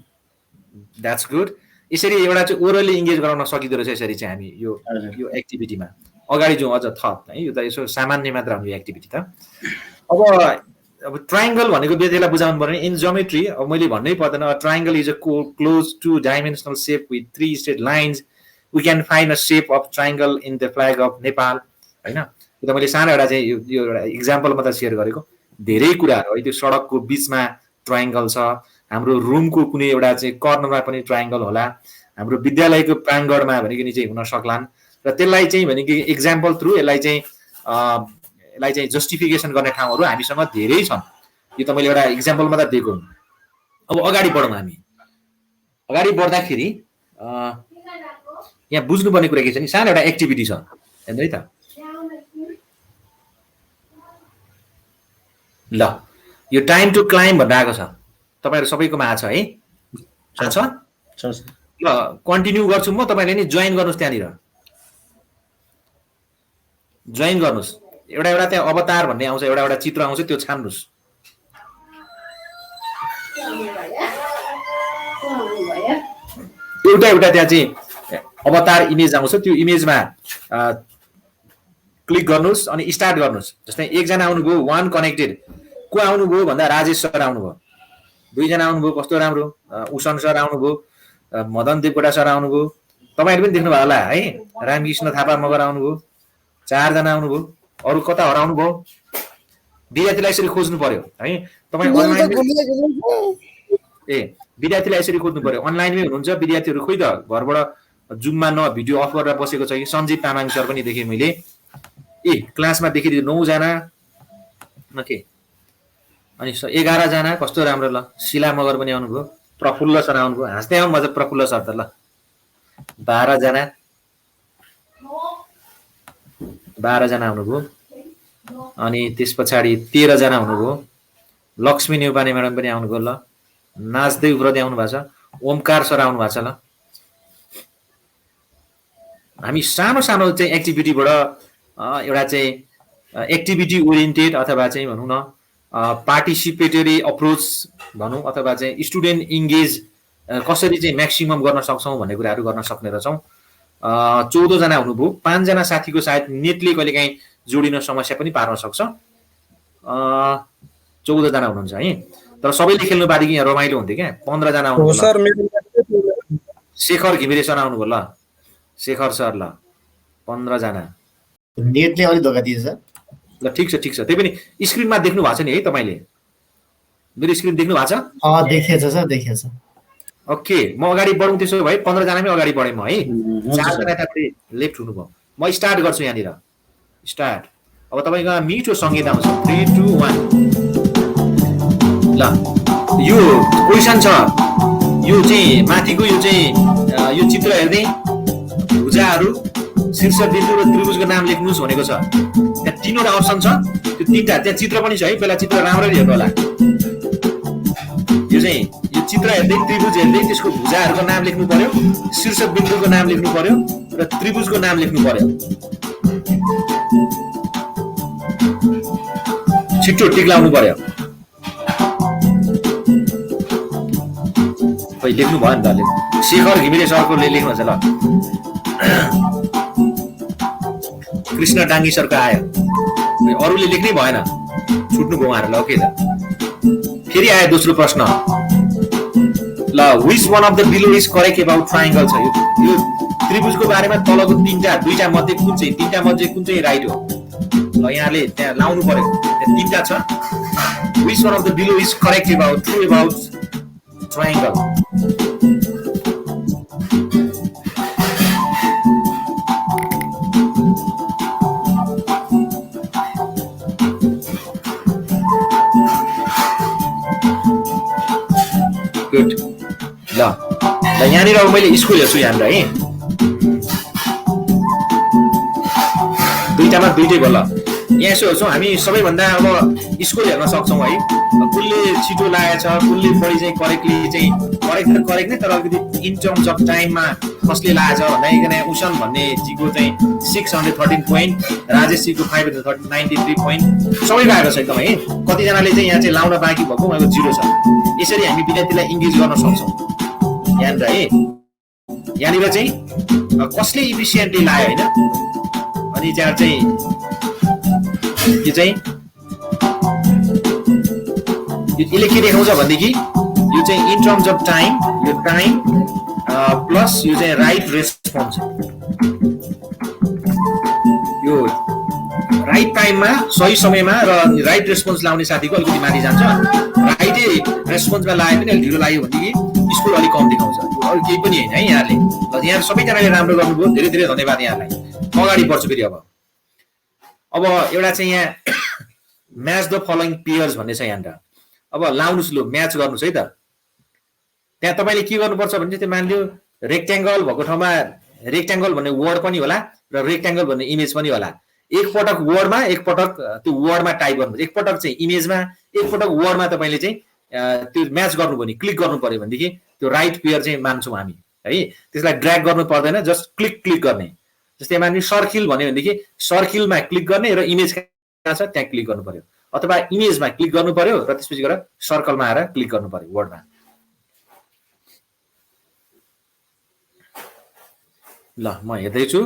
That's good. यसरी एउटा चाहिँ ओरली इङ्गेज गराउन सकिँदो रहेछ यसरी चाहिँ हामी यो एक्टिभिटीमा अगाडि जाउँ अझ थप है। यो त यसो सामान्य मात्र हो यो एक्टिभिटी त। अब ट्रायंगल भनेको विद्यार्थीलाई बुझाउनु पर्ने इन ज्योमेट्री अब मैले भन्नै पर्दैन। Triangle is a close two dimensional shape with 3 straight lines. We can find a shape of triangle in the flag of Nepal हैन। यो त मैले सानो एउटा चाहिँ यो एउटा एक्जाम्पल मात्र सेयर गरेको। धेरै कुराहरू है त्यो सडकको बिचमा ट्रायंगल छ। हाम्रो रुमको कुनै एउटा चाहिँ कर्नरमा पनि ट्रायंगल होला। हाम्रो विद्यालयको प्राङ्गणमा भनेको नि चाहिँ हुन सक्लान् र त्यसलाई चाहिँ भनेको एक्जाम्पल थ्रु यसलाई चाहिँ जस्टिफिकेसन गर्ने ठाउँहरू हामीसँग धेरै छन्। यो त मैले एउटा एक्जाम्पल मात्र दिएको हुँ। अब अगाडि बढौँ हामी। अगाडि बढ्दाखेरि यहाँ बुझ्नुपर्ने कुरा के छ नि सानो एउटा एक्टिभिटी छ हेर्नु है त। ल यो टाइम टु क्लाइम्ब भनेर आएको छ तपाईहरु सबैकोमा आछ है? आछ? ल कन्टिन्यू गर्छु म तपाईले नि जोइन गर्नुस् त्यहाँनिर जोइन गर्नुस्। एउटा त्यहाँ अवतार भन्ने आउँछ एउटा चित्र आउँछ त्यो छान्नुस्। एउटा त्यहाँ चाहिँ अवतार इमेज आउँछ त्यो इमेजमा क्लिक गर्नुस् अनि स्टार्ट गर्नुस्। जस्तै एकजना आउनुभयो वान कनेक्टेड को आउनुभयो भन्दा राजेश सर आउनुभयो। दुईजना आउनुभयो कस्तो राम्रो उसन सर आउनुभयो मदन देवकोटा सर आउनुभयो। तपाईहरु पनि देख्नु भयो होला है रामकृष्ण थापा मगर आउनुभयो। 4 जना आउनुभयो। अरु कता हराउनु भयो? विद्यार्थीलाई यसरी खोज्नु पर्यो है। तपाई अनलाइन विद्यार्थीलाई यसरी खोज्नु पर्यो। अनलाइनमै हुनुहुन्छ विद्यार्थीहरु खोइ त घरबाट जुममा न भिडियो अफ गरेर बसेको छ कि? सञ्जीव तामाङ सर पनि देखे मैले। क्लासमा देखिदियो 9 जना नके अनि 11 जना कस्तो राम्रो। ल शिला मगर पनि आउनुभयो। प्रफुल्ल सर आउनुभयो। हाँस्दै आउनु मजा प्रफुल्ल सर त। ल 12 जना आउनुभयो। अनि त्यस पछाडि 13 जना हुनुभयो। लक्ष्मी नेउपाने म्याडम पनि आउनुभयो। ल नाचदेव व्रत आउनु भएको छ। ओमकार सर आउनु भएको छ। ल हामी सानो सानो चाहिँ एक्टिभिटीबाट एउटा चाहिँ एक्टिभिटी ओरिएन्टेड अथवा चाहिँ भनौँ न पार्टिसिपेटरी अप्रोच भनौँ अथवा चाहिँ स्टुडेन्ट इङ्गेज कसरी चाहिँ म्याक्सिमम गर्न सक्छौँ भन्ने कुराहरू गर्न सक्ने रहेछौँ। 14 जना हुनुभयो। 5 जना साथीको सायद नेटले कहिलेकाहीँ जोडिन समस्या पनि पार्न सक्छ। 14 जना हुनुहुन्छ है। तर सबैले खेल्नु पारि कि यहाँ रमाइलो हुन्थ्यो क्या। 15 जना आउनुभयो। शेखर घिमिरे सर आउनुभयो। ल शेखर सर। ल 15 जना। नेटले अलि धोका दिएछ। ल ठिक छ त्यही पनि स्क्रिनमा देख्नु भएको छ नि है तपाईले? मेरो स्क्रिन देख्नु भएको छ? देखेछ सर देखेछ। ओके म अगाडि बढौँ त्यसो भए 15 जनामै अगाडि बढेँ म है। 4 जना यतापट्टि लेफ्ट हुनुभयो। म स्टार्ट गर्छु यहाँनिर। स्टार्ट। अब तपाईको मिठो संगीत आउँछ 3 2 1। ल यो क्वेशन छ। यो चाहिँ माथिको यो चित्र हेर्दै भुजाहरू शीर्षबिन्दु र त्रिभुजको नाम लेख्नुस् भनेको छ। त्यहाँ 3वटा अप्सन छ। त्यो 3टा त्यहाँ चित्र पनि छ है। पहिला चित्र राम्ररी हेर्नु होला। यो चित्र हेर्दै त्रिभुज हेर्दै त्यसको भुजाहरूको नाम लेख्नु पर्यो। शीर्षबिन्दुको नाम लेख्नु पर्यो र त्रिभुजको नाम लेख्नु पर्यो। छिटो टिक लाउनु पर्यो। खै लेख्नु भयो नि त अहिले शेखर घिमिरे सरको लेख्नुहुन्छ ल। कृष्ण डाङ्गी सरको आयो, अरूले लेख्नै भएन, छुट्नु भयो उहाँहरू। ल ओके त फेरि आयो दोस्रो प्रश्न ल। which one of the below is correct about triangle छ। यो त्रिभुजको बारेमा तलको दुईटा मध्ये कुन चाहिँ तीनटा मध्ये कुन चाहिँ राइट हो? ल यहाँले त्यहाँ लाउनु पर्यो, त्यहाँ तीनटा छ। which one of the below is correct about true about triangle? Good. ल यहाँनिर अब मैले स्कुल हेर्छु यहाँनिर है, दुईटामा दुईटै भयो। ल यहाँ यसो हेर्छौँ हामी सबैभन्दा अब स्कुल हेर्न सक्छौँ है। कुनले छिटो लागेछ, कुनले बढी चाहिँ करेक्ट नै, तर अलिकति इन टर्म्स अफ टाइममा कसले लागेछ भन्दा उसन भन्ने जीको चाहिँ 613 पोइन्ट, राजेश जीको 593 पोइन्ट, सबैको आएको छ एकदम है। कतिजनाले चाहिँ यहाँ चाहिँ लाउन बाँकी भएको उहाँको 0 छ। यसरी हामी विद्यार्थीलाई इङ्गेज गर्न सक्छौँ यहाँनिर है। यहाँनिर चाहिँ कसले इफिसियन्टली लायो होइन, अनि चाहिँ यो चाहिँ यसले के देखाउँछ भनेदेखि यो चाहिँ इन टर्म्स अफ टाइम, यो टाइम प्लस यो चाहिँ राइट रेस्पोन्स। यो राइट टाइममा सही समयमा र राइट रेस्पोन्स लाउने साथीको अलिकति माथि जान्छ। राइटै रेस्पोन्समा लाग्यो पनि अलिक ढिलो लाग्यो भनेदेखि स्कोर अलिक कम देखाउँछ। अरू केही पनि होइन है यहाँले। यहाँ सबैजनाले राम्रो गर्नुभयो, धेरै धेरै धन्यवाद यहाँलाई। अगाडि बढ्छु फेरि। अब एउटा चाहिँ यहाँ म्याच द फलोइङ पेयर्स भन्ने छ यहाँनिर। अब लाउनुहोस्, लो म्याच गर्नुहोस् है त। त्यहाँ तपाईँले के गर्नुपर्छ भने चाहिँ त्यो मानिलियो रेक्ट्याङ्गल भएको ठाउँमा रेक्ट्याङ्गल भन्ने वर्ड पनि होला र रेक्ट्याङ्गल भन्ने इमेज पनि होला। एकपटक वर्डमा, एकपटक त्यो वर्डमा टाइप गर्नु, एकपटक चाहिँ इमेजमा, एकपटक वर्डमा तपाईँले चाहिँ त्यो म्याच गर्नुभयो भने क्लिक गर्नु पर्यो भनेदेखि त्यो राइट पेयर चाहिँ मान्छौँ हामी है। त्यसलाई ड्र्याग गर्नु पर्दैन, जस्ट क्लिक गर्ने। जस्तै मानि सर्किल भन्यो भनेदेखि सर्किलमा क्लिक गर्ने र इमेज कहाँ छ त्यहाँ क्लिक गर्नु पर्यो, अथवा इमेजमा क्लिक गर्नु पर्यो र त्यसपछि गएर सर्कलमा आएर क्लिक गर्नु पर्यो वर्डमा। ल म हेर्दैछु।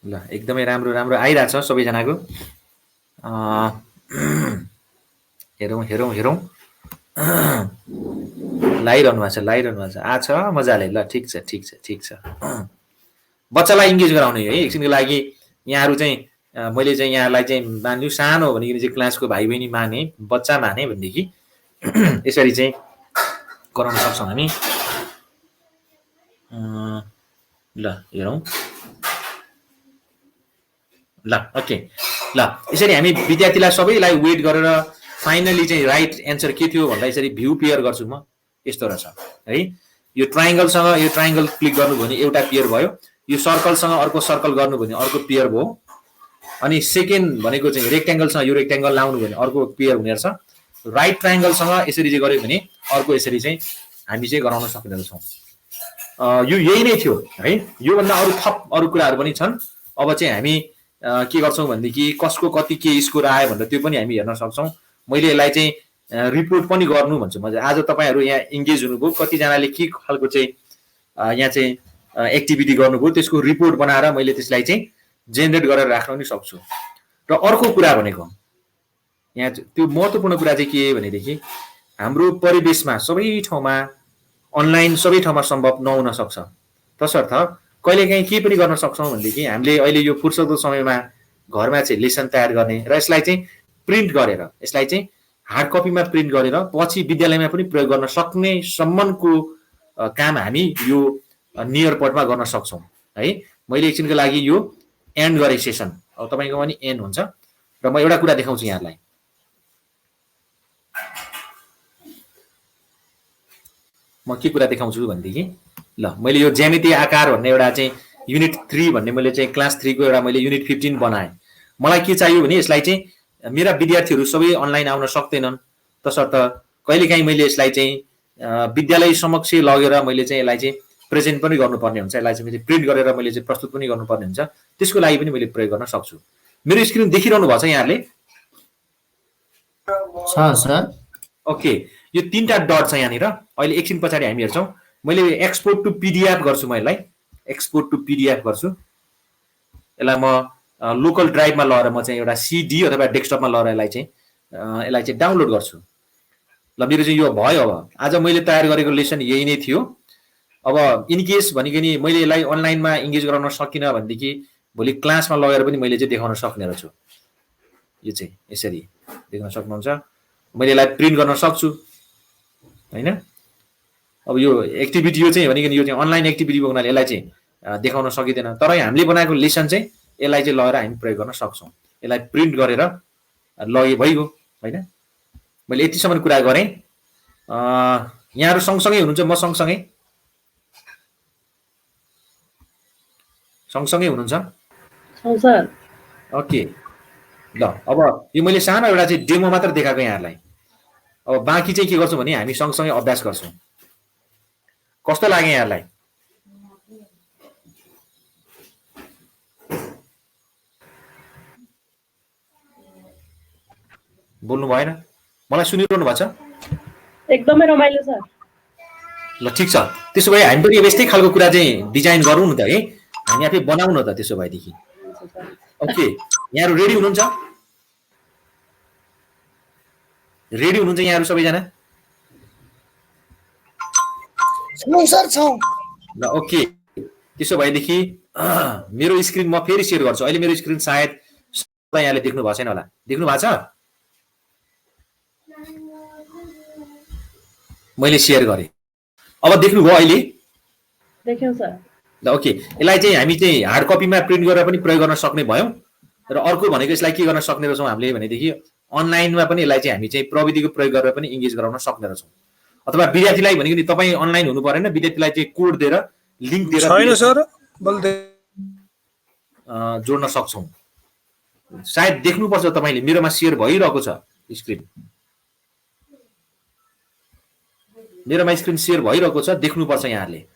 ल एकदमै राम्रो राम्रो आइरहेछ सबैजनाको। हेरौँ हेरौँ हेरौँ, लाइरहनु भएको छ आछ मजाले। ल ठिक छ। बच्चालाई इङ्गेज गराउने है एकछिनको लागि। यहाँहरू चाहिँ मैले चाहिँ यहाँलाई चाहिँ मान्छु सानो हो भनेदेखि चाहिँ क्लासको भाइ बहिनी माने, बच्चा माने भनेदेखि यसरी चाहिँ गराउन सक्छौँ हामी। ल हेरौँ। ल ओके। ल यसरी हामी विद्यार्थीलाई सबैलाई वेट गरेर फाइनली चाहिँ राइट एन्सर के थियो भन्दा यसरी भ्यू पेयर गर्छु म। यस्तो रहेछ है। यो ट्रायङ्गलसँग यो ट्रायङ्गल क्लिक गर्नुभयो भने एउटा पेयर भयो, यो सर्कलसँग अर्को सर्कल गर्नु भने अर्को पेयर भयो, अनि सेकेन्ड भनेको चाहिँ रेक्ट्याङ्गलसँग यो रेक्ट्याङ्गल लाउनु भने अर्को पेयर हुने रहेछ। राइट ट्रायङ्गलसँग यसरी चाहिँ गर्यो भने अर्को यसरी चाहिँ हामी चाहिँ गराउन सक्ने रहेछौँ। यो यही नै थियो है। योभन्दा अरू थप अरू कुराहरू पनि छन्। अब चाहिँ हामी के गर्छौँ भनेदेखि कसको कति के स्कोर आयो भनेर त्यो पनि हामी हेर्न सक्छौँ। मैले यसलाई चाहिँ रिपोर्ट पनि गर्नु भन्छु म। आज तपाईँहरू यहाँ इङ्गेज हुनुभयो, कतिजनाले के खालको चाहिँ यहाँ चाहिँ एक्टिभिटी गर्नुभयो त्यसको रिपोर्ट बनाएर मैले त्यसलाई चाहिँ जेनेरेट गरेर राख्न पनि सक्छु। र अर्को कुरा भनेको यहाँ त्यो महत्त्वपूर्ण कुरा चाहिँ के भनेदेखि हाम्रो परिवेशमा सबै ठाउँमा अनलाइन सबै ठाउँमा सम्भव नहुन सक्छ। तसर्थ कहिलेकाहीँ के पनि गर्न सक्छौँ भनेदेखि हामीले अहिले यो फुर्सदको समयमा घरमा चाहिँ लेसन तयार गर्ने र यसलाई चाहिँ प्रिन्ट गरेर यसलाई चाहिँ हार्ड कपीमा प्रिन्ट गरेर पछि विद्यालयमा पनि प्रयोग गर्न सक्ने सम्मको काम हामी यो नियरपटमा गर्न सक्छौँ है। मैले एकछिनको लागि यो एन्ड गरेँ सेसन। अब तपाईँको पनि एन्ड हुन्छ र म एउटा कुरा देखाउँछु यहाँलाई। म के कुरा देखाउँछु भनेदेखि ल मैले यो ज्यामितीय आकार भन्ने एउटा चाहिँ युनिट 3 भन्ने मैले चाहिँ क्लास 3 को एउटा मैले युनिट 15 बनाएँ। मलाई के चाहियो भने यसलाई चाहिँ मेरा विद्यार्थीहरू सबै अनलाइन आउन सक्दैनन्, तसर्थ कहिलेकाहीँ मैले यसलाई चाहिँ विद्यालय समक्ष लगेर मैले चाहिँ यसलाई चाहिँ प्रेजेन्ट पनि गर्नुपर्ने हुन्छ, यसलाई चाहिँ मैले प्रिन्ट गरेर मैले चाहिँ प्रस्तुत पनि गर्नुपर्ने हुन्छ, त्यसको लागि पनि मैले प्रयोग गर्न सक्छु। मेरो स्क्रिन देखिरहनु भएको छ यहाँहरूले? छ सर। ओके, यो 3टा डट छ यहाँनिर। अहिले एकछिन पछाडि हामी हेर्छौँ। मैले एक्सपोर्ट टु पिडिएफ गर्छु, म यसलाई एक्सपोर्ट टु पिडिएफ गर्छु। यसलाई म लोकल ड्राइभमा लगेर म चाहिँ एउटा सिडी अथवा डेस्कटपमा लगेर यसलाई चाहिँ डाउनलोड गर्छु। ल मेरो चाहिँ यो भयो। अब आज मैले तयार गरेको लेसन यही नै थियो। अब इन केस भनेको नि मैले यसलाई अनलाइनमा इङ्गेज गराउन सकिनँ भनेदेखि भोलि क्लासमा लगेर पनि मैले चाहिँ देखाउन सक्ने रहेछु। यो चाहिँ यसरी देख्न सक्नुहुन्छ। मैले यसलाई प्रिन्ट गर्न सक्छु हैन। अब यो एक्टिभिटी यो चाहिँ भनेको यो चाहिँ अनलाइन एक्टिभिटी भएको हुनाले यसलाई चाहिँ देखाउन सकिँदैन, तर हामीले बनाएको लेसन चाहिँ यसलाई चाहिँ लगेर हामी प्रयोग गर्न सक्छौँ। यसलाई प्रिन्ट गरेर लगे भइगयो हैन। मैले यतिसम्म कुरा गरेँ। यहाँहरू सँगसँगै हुनुहुन्छ, म सँगसँगै हुनुहुन्छ? सर ओके ल, अब यो मैले सानो एउटा चाहिँ डेमो मात्र देखाएको यहाँहरूलाई। अब बाँकी चाहिँ के गर्छौँ भने हामी सँगसँगै अभ्यास गर्छौँ। कस्तो लाग्यो यहाँहरूलाई? बोल्नु भएन? मलाई सुनिरहनु भएको छ? एकदमै रमाइलो सर। ल ठिक छ, त्यसो भए हामी पनि यस्तै खालको कुरा चाहिँ डिजाइन गरौँ न त है, हामी आफै बनाउँ न त त्यसो भएदेखि। ओके, यहाँहरू रेडी हुनुहुन्छ? रेडी हुनुहुन्छ यहाँहरू सबैजना? सर छौँ। ल ओके, त्यसो भएदेखि मेरो स्क्रिन म फेरि सेयर गर्छु। अहिले मेरो स्क्रिन सायद यहाँले देख्नु भएको छैन होला। देख्नु भएको छ? मैले सेयर गरेँ। अब देख्नुभयो अहिले? देख्यौँ सर। ल ओके, यसलाई चाहिँ हामी चाहिँ हार्ड कपीमा प्रिन्ट गरेर पनि प्रयोग गर्न सक्ने भयौँ। र अर्को भनेको यसलाई के गर्न सक्ने रहेछौँ हामीले भनेदेखि अनलाइनमा पनि यसलाई चाहिँ हामी चाहिँ प्रविधिको प्रयोग गरेर पनि इङ्गेज गराउन सक्ने रहेछौँ। अथवा विद्यार्थीलाई भनेको नि तपाईँ अनलाइन हुनु परेन, विद्यार्थीलाई चाहिँ कोड दिएर लिङ्क दिएर जोड्न सक्छौँ। सायद देख्नुपर्छ तपाईँले, मेरोमा सेयर भइरहेको छ स्क्रिन। मेरोमा स्क्रिन सेयर भइरहेको छ, देख्नुपर्छ यहाँहरूले।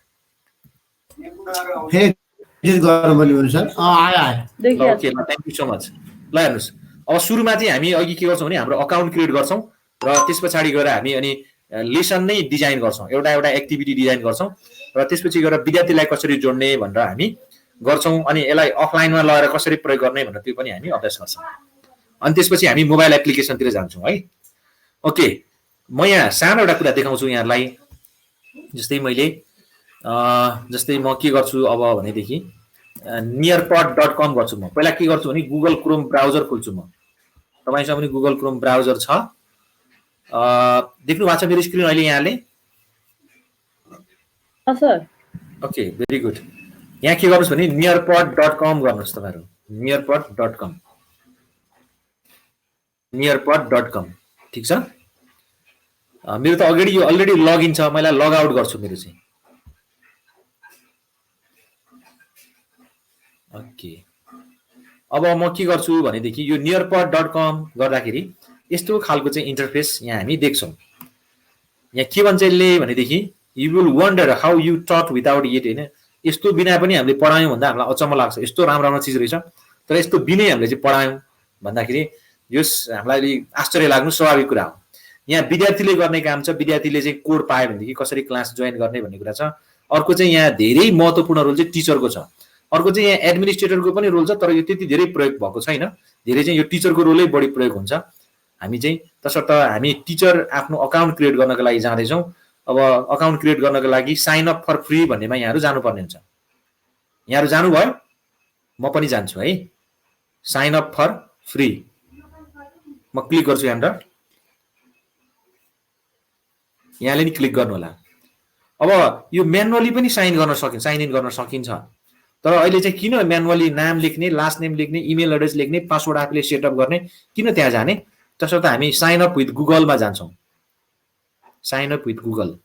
Okay, thank you so much. ल हेर्नुहोस्, अब सुरुमा चाहिँ हामी अघि के गर्छौँ भने हाम्रो अकाउन्ट क्रिएट गर्छौँ र त्यस पछाडि गएर हामी अनि लेसन नै डिजाइन गर्छौँ, एउटा एक्टिभिटी डिजाइन गर्छौँ र त्यसपछि गएर विद्यार्थीलाई कसरी जोड्ने भनेर हामी गर्छौँ। अनि यसलाई अफलाइनमा लगेर कसरी प्रयोग गर्ने भनेर त्यो पनि हामी अभ्यास गर्छौँ। अनि त्यसपछि हामी मोबाइल एप्लिकेसनतिर जान्छौँ है। ओके, म यहाँ सानो एउटा कुरा देखाउँछु यहाँहरूलाई। जस्तै म के गर्छु अब भनेदेखि nearpod.com गर्छु। म पहिला के गर्छु भने गुगल क्रोम ब्राउजर खोल्छु। म तपाईँसँग पनि गुगल क्रोम ब्राउजर छ, देख्नु भएको छ मेरो स्क्रिन अहिले यहाँले? Okay, very good. यहाँ के गर्नुहोस् भने nearpod.com गर्नुहोस् तपाईँहरू। nearpod.com ठिक छ। मेरो त अगाडि यो अलरेडी लगइन छ, मैले लग आउट गर्छु मेरो चाहिँ। ओके, अब म के गर्छु भनेदेखि यो nearpod.com गर्दाखेरि यस्तो खालको चाहिँ इन्टरफेस यहाँ हामी देख्छौँ। यहाँ के भन्छ यसले भनेदेखि you will wonder how you टट विदाउट इट, होइन? यस्तो बिना पनि हामीले पढायौँ भन्दा हामीलाई अचम्म लाग्छ, यस्तो राम्रो चिज रहेछ, तर यस्तो बिनै हामीले चाहिँ पढायौँ भन्दाखेरि यो हामीलाई आश्चर्य लाग्नु स्वाभाविक कुरा हो। यहाँ विद्यार्थीले गर्ने काम छ, विद्यार्थीले चाहिँ कोड पायो भनेदेखि कसरी क्लास जोइन गर्ने भन्ने कुरा छ। अर्को चाहिँ यहाँ धेरै महत्त्वपूर्ण रोल चाहिँ टिचरको छ। अर्को चाहिँ यहाँ एडमिनिस्ट्रेटरको पनि रोल छ, तर यो त्यति धेरै प्रयोग भएको छैन। धेरै चाहिँ यो टिचरको रोलै बढी प्रयोग हुन्छ। हामी चाहिँ तसर्थ हामी टिचर आफ्नो अकाउन्ट क्रिएट गर्नको लागि जाँदैछौँ। अब अकाउन्ट क्रिएट गर्नको लागि साइन अप फर फ्री भन्नेमा यहाँहरू जानुपर्ने हुन्छ। यहाँहरू जानुभयो? म पनि जान्छु है। साइन अप फर फ्री म क्लिक गर्छु यहाँनिर। यहाँले नि क्लिक गर्नु होला। अब यो म्यानुअली पनि साइन इन गर्न सकिन्छ, तर अहिले चाहिँ किन म्यानुअली नाम लेख्ने, लास्ट नेम लेख्ने, इमेल एड्रेस लेख्ने, पासवर्ड आफूले सेटअप गर्ने, किन त्यहाँ जाने? तसर्थ हामी साइन अप विथ गुगलमा जान्छौँ। Sign up with Google,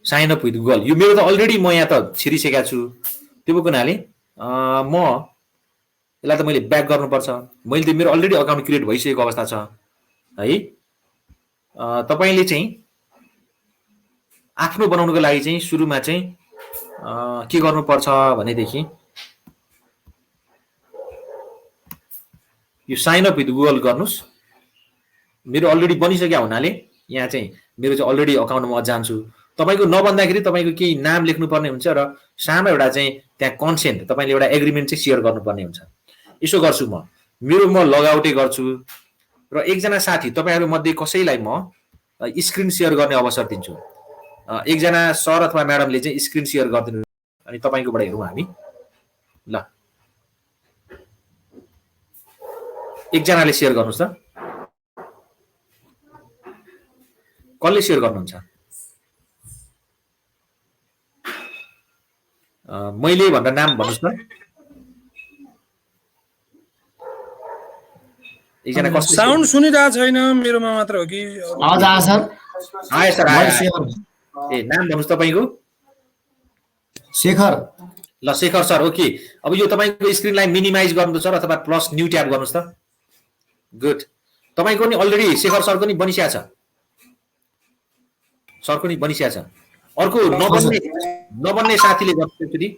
sign up with Google. यो मेरो त अलरेडी म यहाँ त छिरिसकेको छु, त्यो भएको हुनाले म यसलाई त मैले ब्याक गर्नुपर्छ। मैले त मेरो अलरेडी अकाउन्ट क्रिएट भइसकेको अवस्था छ। है तपाईले चाहिँ आफ्नो बनाउनुको लागि चाहिँ सुरुमा चाहिँ के गर्नुपर्छ भनेदेखि yo sign up with Google गर्नुस्। मेरो अलरेडी बनिसक्यो हुनाले यहाँ चाहिँ मेरो चाहिँ अलरेडी अकाउन्टमा जान्छु। तपाईको नबन्दाखेरि तपाईको केही नाम लेख्नुपर्ने हुन्छ र सानो एउटा चाहिँ त्यहाँ कन्सेन्ट तपाईले एउटा एग्रिमेन्ट चाहिँ सेयर गर्नुपर्ने हुन्छ। यसो गर्छु म लगआउटै गर्छु र एकजना साथी तपाईहरु मध्ये कसैलाई म स्क्रिन सेयर गर्ने अवसर दिन्छु। एकजना सर अथवा म्याडमले चाहिँ स्क्रिन सेयर गरिदिनु अनि तपाईकोबाट हेरौँ हामी। ल एकजनाले सेयर गर्नुस् त। कसले सेयर गर्नुहुन्छ? मैले भनेर नाम भन्नुस् न। एकजना कसले साउन्ड सुनिरहेको छैन मेरोमा मात्र हो कि? हजुर सर आयो सर आयो। शेखर ए नाम भन्नुस् तपाईको? शेखर ल शेखर सर ओके। अब यो तपाईको स्क्रिनलाई मिनिमाइज गर्नु सर अथवा प्लस न्यू ट्याब गर्नुस् त। गुड। तपाईको नि अलरेडी शेखर सरको नि बनिसकेको छ। सरको नि बनिसकेको छ। अर्को नबन्ने साथीले गर्छ फेरि।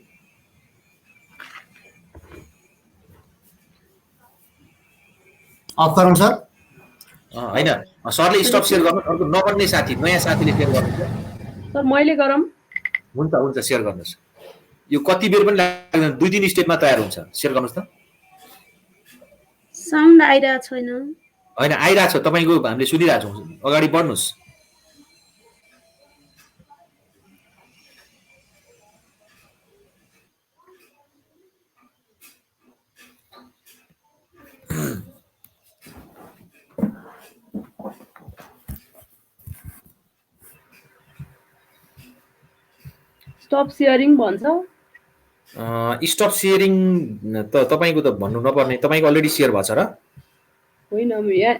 अफ गरौँ सर। हैन सरले स्टप सेयर गर्नु। अर्को नबन्ने साथी नयाँ साथीले सेयर गर्नु सर मैले गरम। हुन्छ सेयर गर्नुस्। यो कति बेर पनि लाग्दैन 2-3 स्टेपमा तयार हुन्छ। सेयर गर्नुस् त। साउन्ड आइरहेको छैन। हैन आइरा छ तपाईको हामीले सुनिरा छौं। अगाडि बढ्नुस्। स्टप सेयरिङ भन्छ। स्टप सेयरिङ त तपाईको त भन्नु नपर्ने। तपाईको अलरेडी सेयर भछ र? होइन यहाँ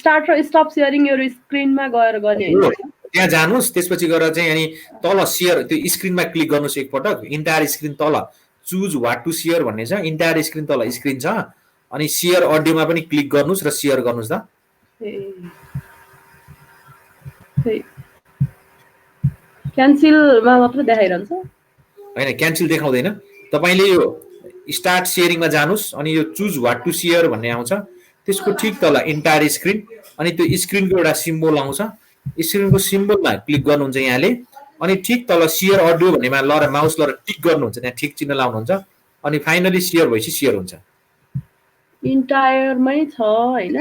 स्टार्ट र स्टप सेयरिङ यो स्क्रिनमा गएर गर्ने हैन। त्यहाँ जानुस्। त्यसपछि गएर चाहिँ अनि तल सेयर त्यो स्क्रिनमा क्लिक गर्नुस् एकपटक। इन्टायर स्क्रिन तल चुज व्हाट टु सेयर भन्ने छ। इन्टायर स्क्रिन तल स्क्रिन छ अनि सेयर अडियोमा पनि क्लिक गर्नुस् र सेयर गर्नुस् त। क्यान्सलमा मात्र देखाइरहन्छ। हैन क्यान्सल देखाउँदैन। तपाईले यो स्टार्ट सेयरिङमा जानुस् अनि यो चुज व्हाट टु सेयर भन्ने आउँछ। त्यसको ठीक तल इन्टायर स्क्रिन अनि त्यो स्क्रिनको एउटा सिम्बल आउँछ। स्क्रिनको सिम्बलमा क्लिक गर्नुहुन्छ यहाँले अनि ठीक तल सेयर अडियो भन्नेमा लर माउस लर टिक गर्नुहुन्छ। त्यहाँ ठीक चिन्ह लाउनुहुन्छ अनि फाइनली सेयर भएपछि सेयर हुन्छ। इन्टायरमै छ हैन।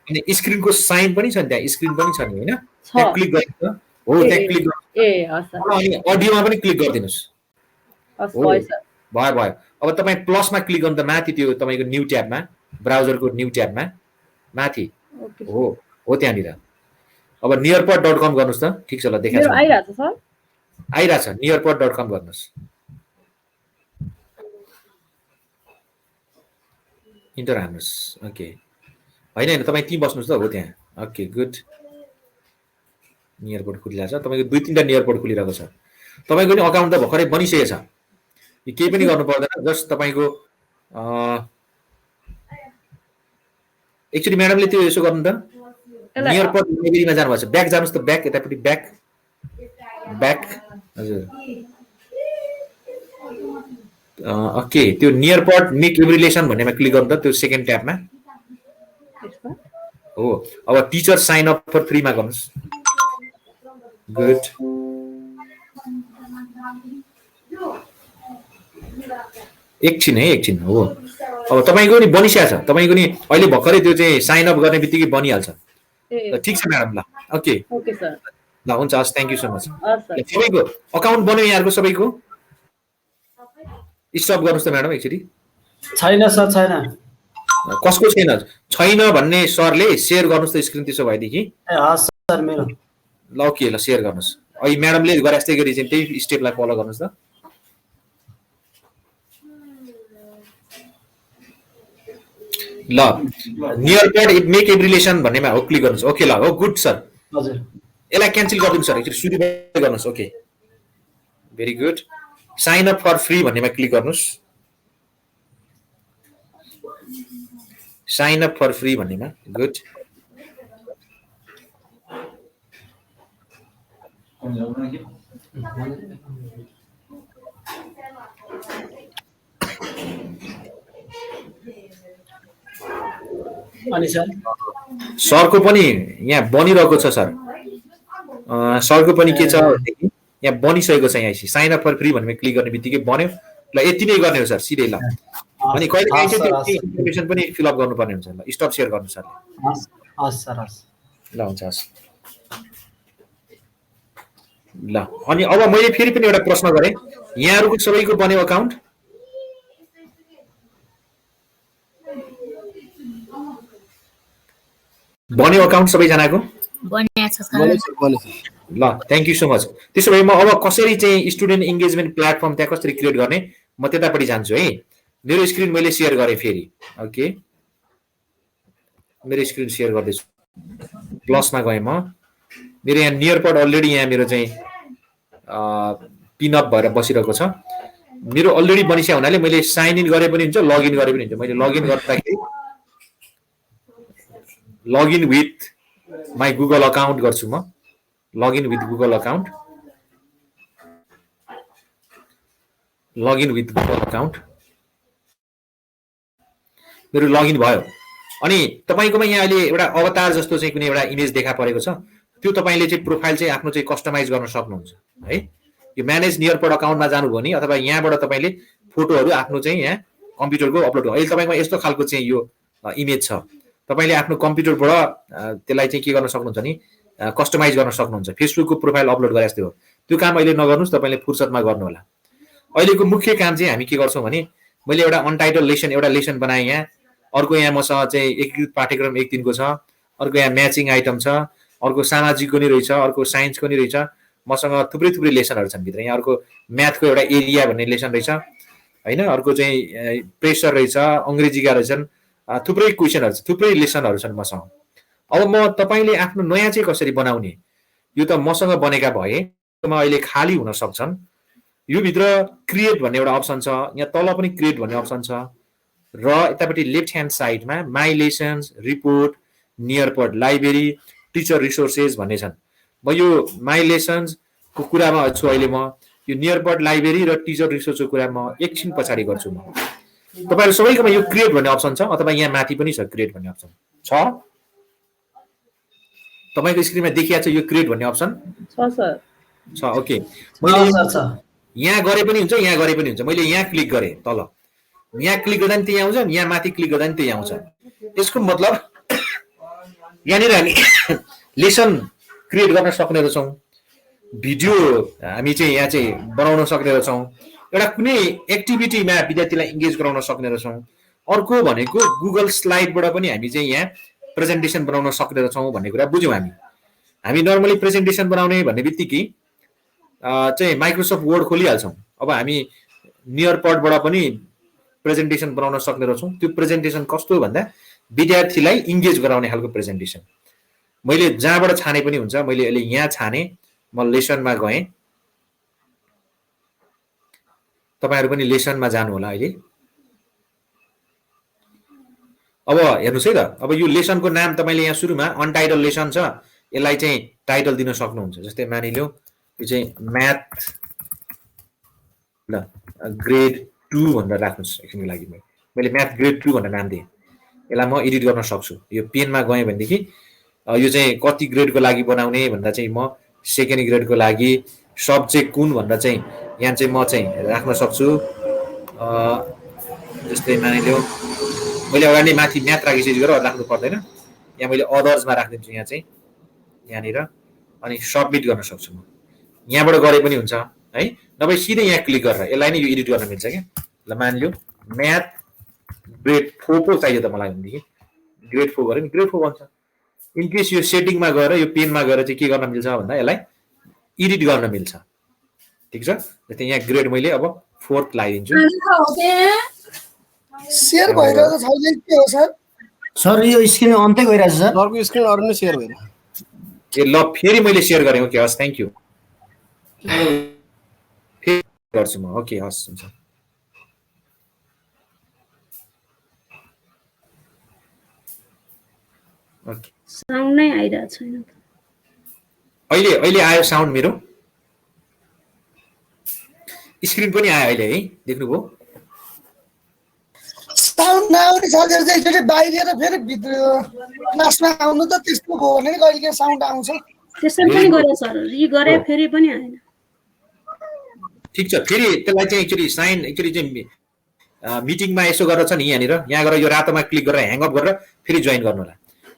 अनि स्क्रिनको साइन पनि छ नि त्यहाँ। स्क्रिन पनि छ नि हैन। त्यहाँ क्लिक गर्नु हो। त्यहाँ क्लिक गर्नु अनि अडियोमा पनि क्लिक गरिदिनुस्। भयो। अब तपाई प्लसमा क्लिक गर्नु त माथि त्यो तपाईको न्यू ट्याबमा ब्राउजरको न्यू ट्याबमा माथि हो त्यहाँनिर। अब nearpod.com गर्नुस् त। ठीक छ ल देखाउँछु। आइराछ सर। आइराछ nearpod.com गर्नुस्। इन्टर हान्नुस्। ओके हैन तपाई ती बस्नुस् त। हो त्यहाँ। Okay good. नियरपोड खुलिरहेको छ। तपाईको 2-3 टा नियरपोड खुलिरहेको छ। तपाईको नि अकाउन्ट त भर्खरै बनिसकेको छ। यो केही पनि गर्नु पर्दैन। जस्ट तपाईको एक्चुअली म्याडमले त्यो यसो गर्नु त। नियरपोड लाइब्रेरीमा जानु पर्छ। ब्याक जानुस् त। ब्याक यतापट्टि ब्याक हजुर। ओके त्यो नियरपोड मेक रिलेसन भन्नेमा क्लिक गर्नु त। त्यो सेकेन्ड ट्याबमा हो। अब teacher sign up for free मा गर्नुस्। गुड। एकछिन हो। अब तपाईको नि बनिसकेको छ। तपाईको नि अहिले भर्खरै त्यो चाहिँ साइन अप गर्ने बित्तिकै बनिहाल्छ। ठीक छ म्याडम। ल ओके सर। ल हुन्छ हस्। Thank you so much. सबैको अकाउन्ट बन्यो यहाँहरुको सबैको? स्टप गर्नुस् त म्याडम एकचोटी। छैन सर छैन। कसको छैन भन्ने सरले सेयर गर्नुस् त स्क्रिन। त्यसो भएदेखि हस् सर मेरो। ल ओके ल सेयर गर्नुस्। अहिले म्याडमले गरे जस्तै गरी चाहिँ त्यही स्टेपलाई फलो गर्नुस् त। ल नियरपोड मेक रिलेसन भन्नेमा हो क्लिक गर्नुस्। ओके ल हो गुड सर। हजुर यसलाई क्यान्सल गरिदिनु सर। एकचोटी सुरुबाट गर्नुस्। Okay very good. Sign up for free भन्नेमा क्लिक गर्नुस्। साइन अप फर फ्री भन्नेमा गुड। अनि सर सरको पनि यहाँ बनिरहेको छ सर। सरको पनि के छ भनेदेखि यहाँ बनिसकेको छ, यहाँ साइन अप फर फ्री भन्ने क्लिक गर्ने बित्तिकै बन्यो। ल यति नै गर्ने हो सर सिधै। ल अनि कहिले काहीँ चाहिँ त्यो इन्फर्मेसन पनि फिलअप गर्नुपर्ने हुन्छ। ल स्टप सेयर गर्नु सर। हस् सर हस्। ल हुन्छ हस्। ल अनि अब मैले फेरि पनि एउटा प्रश्न गरेँ, यहाँहरूको सबैको बन्यो अकाउन्ट? बन्यो अकाउन्ट सबैजनाको? ल थ्याङ्क यू सो मच। त्यसो भए म अब कसरी चाहिँ स्टुडेन्ट इङ्गेजमेन्ट प्लेटफर्म त्यहाँ कसरी क्रिएट गर्ने म त्यतापट्टि जान्छु है। मेरो स्क्रिन मैले सेयर गरेँ फेरि। ओके मेरो स्क्रिन सेयर गर्दैछु। प्लसमा गएँ म। मेरो यहाँ नियरपड अलरेडी यहाँ मेरो चाहिँ पिनअप भएर बसिरहेको छ। मेरो अलरेडी बनिसक्यो हुनाले मैले साइन इन गरे पनि हुन्छ, लगइन गरे पनि हुन्छ। मैले लगइन गर्दाखेरि login with my Google account गर्छु म। Login with Google account, login with Google account मेरो लगइन भयो। अनि तपाईँकोमा यहाँ अहिले एउटा अवतार जस्तो चाहिँ कुनै एउटा इमेज देखा परेको छ, त्यो तपाईँले चाहिँ प्रोफाइल चाहिँ आफ्नो चाहिँ कस्टमाइज गर्न सक्नुहुन्छ है। यो म्यानेज नियरपड अकाउन्टमा जानुभयो नि, अथवा यहाँबाट तपाईँले फोटोहरू आफ्नो चाहिँ यहाँ कम्प्युटरको अपलोड अहिले तपाईँकोमा यस्तो खालको चाहिँ यो इमेज छ, तपाईँले आफ्नो कम्प्युटरबाट त्यसलाई चाहिँ के गर्न सक्नुहुन्छ नि कस्टमाइज गर्न सक्नुहुन्छ। फेसबुकको प्रोफाइल अपलोड गरे जस्तै हो। त्यो काम अहिले नगर्नुहोस्, तपाईँले फुर्सदमा गर्नु होला। अहिलेको मुख्य काम चाहिँ हामी के गर्छौँ भने मैले एउटा अनटाइटल लेसन एउटा लेसन बनाएँ यहाँ। अर्को यहाँ मसँग चाहिँ एकीकृत पाठ्यक्रम 1 दिनको छ, अर्को यहाँ म्याचिङ आइटम छ, अर्को सामाजिकको नि रहेछ, अर्को साइन्सको नि रहेछ। मसँग थुप्रै थुप्रै लेसनहरू छन् भित्र। यहाँ अर्को म्याथको एउटा एरिया भन्ने लेसन रहेछ होइन, अर्को चाहिँ प्रेसर रहेछ, अङ्ग्रेजीका रहेछन्, थुप्रै क्वेसनहरू छ, थुप्रै लेसनहरू छन् मसँग। अब म तपाईँले आफ्नो नयाँ चाहिँ कसरी बनाउने, यो त मसँग बनेका भए अहिले खाली हुन सक्छन्। यो भित्र क्रिएट भन्ने एउटा अप्सन छ, यहाँ तल पनि क्रिएट भन्ने अप्सन छ, र यतापट्टि लेफ्ट ह्यान्ड साइडमा my lessons, report, Nearpod library, teacher resources भन्ने छन्। म यो माई लेसन्सको कुरामा छु अहिले। म यो नियरपड लाइब्रेरी र टिचर रिसोर्सको कुरा म एकछिन पछाडि गर्छु। म तपाईँहरू सबैकोमा यो क्रिएट भन्ने अप्सन छ, अथवा यहाँ माथि पनि छ क्रिएट भन्ने अप्सन छ। तपाईँको स्क्रिनमा देखिया छ यो क्रिएट भन्ने अप्सन छ। ओके मैले यहाँ गरे पनि हुन्छ, यहाँ गरे पनि हुन्छ। मैले यहाँ क्लिक गरेँ, तल यहाँ क्लिक गर्दा नि त्यही आउँछ, यहाँ माथि क्लिक गर्दा नि त्यही आउँछ। यसको मतलब यहाँनिर हामी लेसन क्रिएट गर्न सक्ने रहेछौँ, भिडियो हामी चाहिँ यहाँ चाहिँ बनाउन सक्ने रहेछौँ, एउटा कुनै एक्टिभिटीमा विद्यार्थीलाई इङ्गेज गराउन सक्ने रहेछौँ। अर्को भनेको गुगल स्लाइडबाट पनि हामी चाहिँ यहाँ प्रेजेन्टेसन बनाउन सक्ने रहेछौँ भन्ने कुरा बुझ्यौँ। हामी नर्मली प्रेजेन्टेसन बनाउने भन्ने बित्तिकै चाहिँ माइक्रोसफ्ट वर्ड खोलिहाल्छौँ। अब हामी नियरपडबाट पनि प्रेजेन्टेसन बनाउन सक्ने रहेछौँ। त्यो प्रेजेन्टेसन कस्तो भन्दा विद्यार्थीलाई इङ्गेज गराउने खालको प्रेजेन्टेसन। मैले जहाँबाट छाने पनि हुन्छ। मैले अहिले यहाँ छाने, म लेसनमा गएँ। तपाईँहरू पनि लेसनमा जानु होला अहिले। अब हेर्नुहोस् है त, अब यो लेसनको नाम तपाईँले यहाँ सुरुमा अनटाइटल लेसन छ, यसलाई चाहिँ टाइटल दिन सक्नुहुन्छ। जस्तै मानिलियो यो चाहिँ म्याथ ल ग्रेड 2 भनेर राख्नुहोस् एकछिनको लागि। मैले म्याथ ग्रेड 2 भनेर नाम दिएँ। यसलाई म एडिट गर्न सक्छु। यो पेनमा गएँ भनेदेखि यो चाहिँ कति ग्रेडको लागि बनाउने भन्दा चाहिँ म सेकेन्ड ग्रेडको लागि सब्जेक्ट कुन भनेर चाहिँ यहाँ चाहिँ म चाहिँ राख्न सक्छु। जस्तै मानिलियो मैले अगाडि माथि म्याथ राखिसकेपछि गरेर राख्नु पर्दैन, यहाँ मैले अदर्समा राखिदिन्छु। यहाँ चाहिँ यहाँनिर अनि सबमिट गर्न सक्छु। म यहाँबाट गरे पनि हुन्छ है, नभए सिधै यहाँ क्लिक गरेर यसलाई नै यो एडिट गर्न मिल्छ क्या। ल मानिलियो म्याथ ग्रेड 4 पो चाहियो त मलाई भनेदेखि ग्रेड 4 गऱ्यो नि, ग्रेड 4 भन्छ। इनकेस यो सेटिङमा गएर यो पेनमा गएर चाहिँ के गर्न मिल्छ भन्दा यसलाई एडिट गर्न मिल्छ। ठिक छ। जस्तै यहाँ ग्रेड मैले अब 4th लगाइदिन्छु। शेयर भइरहेको छैन के हो सर? सर यो स्क्रिन अन्तै गइरहेछ सर। अर्को स्क्रिन अरू नै सेयर भइरहेको। ए ल फेरि मैले सेयर गरेँ। ओके हस्, थ्याङ्क यू। फेरि गर्छु म। ओके हस्, हुन्छ। ओके साउन्ड नै आइरहेको छैन। अहिले आयो साउन्ड मेरो? स्क्रिन पनि आयो अहिले है, देख्नुभयो? साउन्ड नआउने साथीहरू चाहिँ एकचोटि बाहिरिएर फेरि भित्र क्लासमा आउनु त त्यस्तो भयो भने कहिले काहीँ साउन्ड आउँछ। त्यसरी पनि गरे सर, गरे फेरि पनि आएन। ठिक छ, फेरि त्यसलाई चाहिँ एकचोटि चाहिँ मिटिङमा यसो गरेर छ नि यहाँनिर, यहाँ गएर यो रातोमा क्लिक गरेर ह्याङ अप गरेर फेरि जोइन गर्नु होला।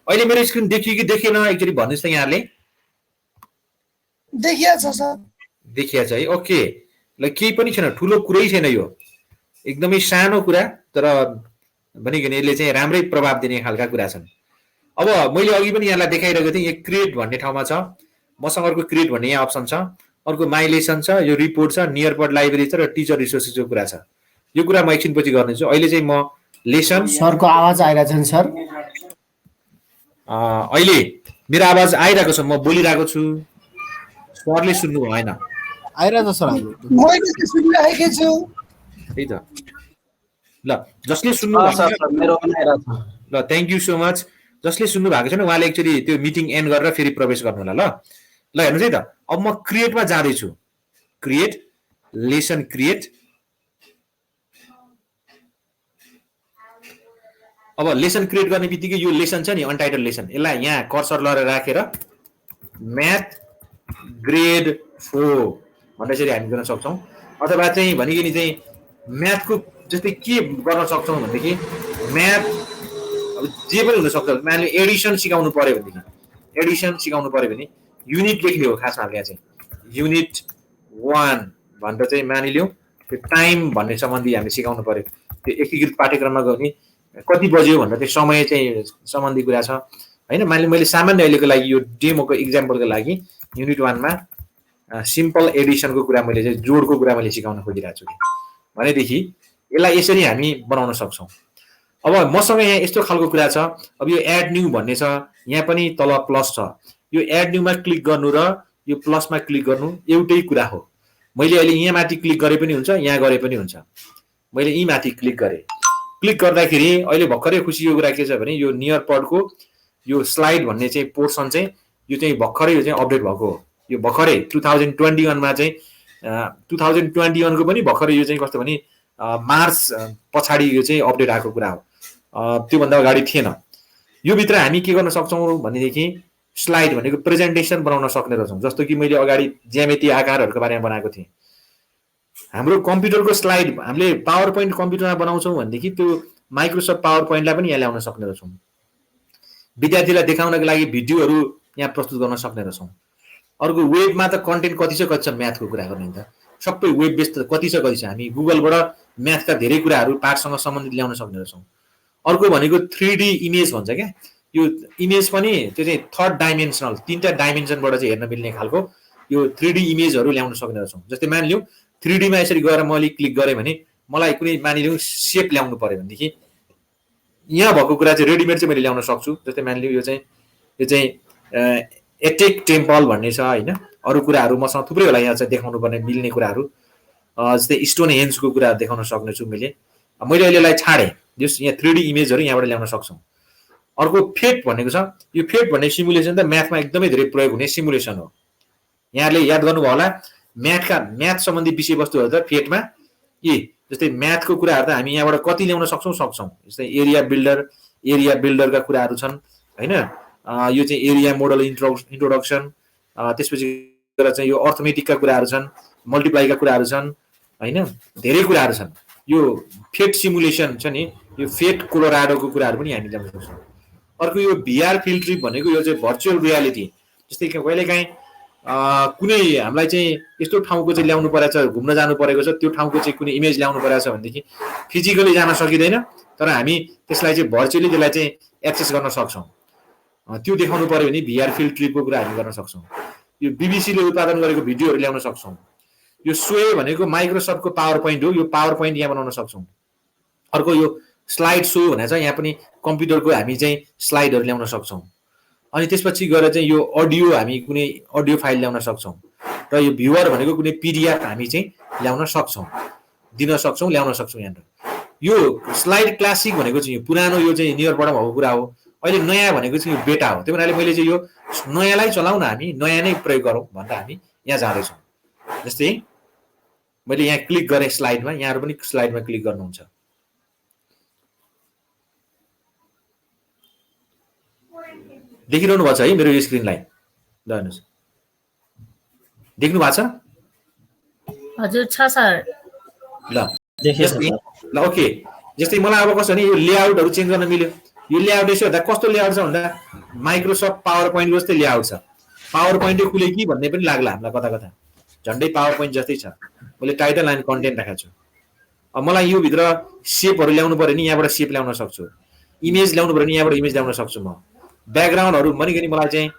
अहिले मेरो स्क्रिन देखियो कि देखिएन एकचोटि भन्नुहोस् त यहाँले? देखिया छ सर। देखिया छ है, ओके। ल केही पनि छैन, ठुलो कुरै छैन, यो एकदमै सानो कुरा, तर भनिकन यसले चाहिँ राम्रै प्रभाव दिने खालका कुरा छन्। अब मैले अघि पनि यहाँलाई देखाइरहेको थिएँ, यहाँ क्रिएट भन्ने ठाउँमा छ, मसँग अर्को क्रिएट भन्ने यहाँ अप्सन छ, अर्को माई लेसन छ, यो रिपोर्ट छ, नियरपड लाइब्रेरी छ र टिचर रिसोर्सेसको कुरा छ। यो कुरा म एकछिनपछि गर्नेछु। अहिले चाहिँ म लेसन सरको आवाज आइरहेको छ नि सर? अहिले मेरो आवाज आइरहेको छ, म बोलिरहेको छु, सरले सुन्नु भएन? आइरहेको छ सर हाम्रो। मैले चाहिँ सुनिरहेकै छु। त्यही त। ल जसले सुन्नु ल थ्याङ्क यू सो मच। जसले सुन्नु भएको छैन उहाँले एक्चुअली त्यो मिटिङ एन्ड गरेर फेरि प्रवेश गर्नु होला। ल हेर्नुहोस् है त, अब म क्रिएटमा जाँदैछु। Create, lesson create. अब लेसन क्रिएट गर्ने बित्तिकै यो लेसन छ नि, अनटाइटल लेसन, यसलाई यहाँ कर्सर लगाएर राखेर म्याथ ग्रेड 4 भन्ने चाहिँ हामी गर्न सक्छौँ। अथवा चाहिँ भनिकन चाहिँ म्याथको जस्तै के गर्न सक्छौँ भनेदेखि म्याथ अब जे पनि हुनसक्छ। मानिलियो एडिसन सिकाउनु पर्यो भनेदेखि, एडिसन सिकाउनु पर्यो भने युनिट लेख्ने हो खासमा यहाँ चाहिँ, युनिट 1 भनेर चाहिँ मानिलियो त्यो टाइम भन्ने सम्बन्धी हामीले सिकाउनु पर्यो। त्यो एकीकृत पाठ्यक्रममा गर्ने कति बज्यो भनेर त्यो समय चाहिँ सम्बन्धी कुरा छ होइन। मानिलियो मैले सामान्य अहिलेको लागि यो डेमोको इक्जाम्पलको लागि युनिट 1 मा सिम्पल एडिसनको कुरा मैले चाहिँ जोडको कुरा मैले सिकाउन खोजिरहेको छु भनेदेखि यसलाई यसरी हामी बनाउन सक्छौँ। अब मसँग यहाँ यस्तो खालको कुरा छ, अब यो एड न्यू भन्ने छ, यहाँ पनि तल प्लस छ, यो एड न्यूमा क्लिक गर्नु र यो प्लसमा क्लिक गर्नु एउटै कुरा हो। मैले अहिले यहाँ माथि क्लिक गरे पनि हुन्छ, यहाँ गरे पनि हुन्छ। मैले यी माथि क्लिक गरेँ, क्लिक गर्दाखेरि अहिले भर्खरै खुसीको कुरा के छ भने यो नियर पडको यो स्लाइड भन्ने चाहिँ पोर्सन चाहिँ यो चाहिँ भर्खरै यो चाहिँ अपडेट भएको हो। यो भर्खरै 2021 मा चाहिँ 2021 को पनि भर्खरै यो चाहिँ कस्तो भने मार्च पछाडि यो चाहिँ अपडेट आएको कुरा हो, त्योभन्दा अगाडि थिएन। यो भित्र हामी के गर्न सक्छौँ भनेदेखि स्लाइड भनेको प्रेजेन्टेसन बनाउन सक्ने रहेछौँ। जस्तो कि मैले अगाडि ज्यामिति आकारहरूको बारेमा बनाएको थिएँ। हाम्रो कम्प्युटरको स्लाइड हामीले पावर पोइन्ट कम्प्युटरमा बनाउँछौँ भनेदेखि त्यो माइक्रोसफ्ट पावर पोइन्टलाई पनि यहाँ ल्याउन सक्ने रहेछौँ। विद्यार्थीलाई देखाउनको लागि भिडियोहरू यहाँ प्रस्तुत गर्न सक्ने रहेछौँ। अर्को वेबमा त कन्टेन्ट कति छ म्याथको कुरा गर्ने त सबै वेब बेस त कति छ हामी गुगलबाट म्याथका धेरै कुराहरू पाठसँग सम्बन्धित ल्याउन सक्ने रहेछौँ। अर्को भनेको 3D इमेज भन्छ क्या, यो इमेज पनि त्यो चाहिँ थर्ड डाइमेन्सनल 3टा डाइमेन्सनबाट चाहिँ हेर्न मिल्ने खालको यो 3D इमेजहरू ल्याउन सक्ने रहेछौँ। जस्तै मानिलिउँ 3D मा यसरी गएर मैले क्लिक गरेँ भने मलाई कुनै मानिलिउँ सेप ल्याउनु पर्यो भनेदेखि यहाँ भएको कुरा चाहिँ रेडिमेड चाहिँ मैले ल्याउन सक्छु। जस्तै मानिलिउँ यो चाहिँ एटेक टेम्पल भन्ने छ होइन। अरू कुराहरू मसँग थुप्रै होला यहाँ चाहिँ देखाउनु पर्ने मिल्ने कुराहरू, जस्तै स्टोन हेन्जको कुरा देखाउन सक्नेछु मैले अहिलेलाई छाडेँ। जस यहाँ 3D इमेजहरू यहाँबाट ल्याउन सक्छौँ। अर्को फेट भनेको छ, यो फेट भन्ने सिमुलेसन त म्याथमा एकदमै धेरै प्रयोग हुने सिमुलेसन हो। यहाँले याद गर्नुभयो होला म्याथ सम्बन्धी विषयवस्तुहरू त फेटमा जस्तै म्याथको कुराहरू त हामी यहाँबाट कति ल्याउन सक्छौँ। जस्तै एरिया बिल्डरका कुराहरू छन् होइन। यो चाहिँ एरिया मोडल इन्ट्रोडक्सन, त्यसपछि गएर चाहिँ यो अर्थमेटिकका कुराहरू छन्, मल्टिप्लाईका कुराहरू छन् होइन, धेरै कुराहरू छन्। यो फेट सिमुलेसन छ नि, यो फेट कोलोराडोको कुराहरू पनि हामी ल्याउन सक्छौँ। अर्को यो भिआर फिल्ड ट्रिप भनेको यो चाहिँ भर्चुअल रियालिटी। जस्तै कहिलेकाहीँ कुनै हामीलाई चाहिँ यस्तो ठाउँको चाहिँ ल्याउनु परेको छ, घुम्न जानु परेको छ, त्यो ठाउँको चाहिँ कुनै इमेज ल्याउनु परेको छ भनेदेखि फिजिकली जान सकिँदैन, तर हामी त्यसलाई चाहिँ भर्चुअली त्यसलाई चाहिँ एक्सेस गर्न सक्छौँ। त्यो देखाउनु पर्यो भने भिआर फिल्ड ट्रिपको कुरा हामी गर्न सक्छौँ। यो बीबीसीले उत्पादन गरेको भिडियोहरू ल्याउन सक्छौँ। यो सोए भनेको माइक्रोसफ्टको पावर पोइन्ट हो, यो पावर पोइन्ट यहाँ बनाउन सक्छौँ। अर्को यो स्लाइड सो भनेको छ, यहाँ पनि कम्प्युटरको हामी चाहिँ स्लाइडहरू ल्याउन सक्छौँ। अनि त्यसपछि गएर चाहिँ यो अडियो हामी कुनै अडियो फाइल ल्याउन सक्छौँ र यो भ्युअर भनेको कुनै पिडिएफ हामी चाहिँ ल्याउन सक्छौँ, दिन सक्छौँ, ल्याउन सक्छौँ। यहाँनिर यो स्लाइड क्लासिक भनेको चाहिँ यो पुरानो यो चाहिँ नियरबाट भएको कुरा हो। अहिले नयाँ भनेको चाहिँ यो बेटा हो। त्यही भएर मैले चाहिँ यो नयाँलाई चलाउन हामी नयाँ नै प्रयोग गरौँ भनेर हामी यहाँ जाँदैछौँ। जस्तै मैले यहाँ क्लिक गरेँ स्लाइडमा, यहाँहरु पनि स्लाइडमा क्लिक गर्नुहुन्छ। देखिरहनु भएको छ है मेरो यो स्क्रिनलाई? ल हेर्नुस्, देख्नु भएको छ? हजुर छ सर। ल देखियो जस्तै ल ओके, जस्तै मलाई अब कस्तो भने यो लेआउटहरु चेन्ज गर्न मिल्यो। यो लेआउट यसो हेर्दा कस्तो लेआउट छ भन्दा माइक्रोसफ्ट पावर पोइन्ट जस्तै लेआउट छ। पावर पोइन्टै खुले कि भन्ने पनि लाग्ला हामीलाई कता कता, झन्डै पावर पोइन्ट जस्तै छ। मैले टाइटल एन्ड कन्टेन्ट राखेको छु। अब मलाई यो भित्र शेपहरु ल्याउनु पर्यो नि यहाँबाट शेप ल्याउन सक्छु, इमेज ल्याउनु पर्यो नि यहाँबाट इमेज ल्याउन सक्छु म। ब्याकग्राउन्डहरु भनिकन मलाई चाहिँ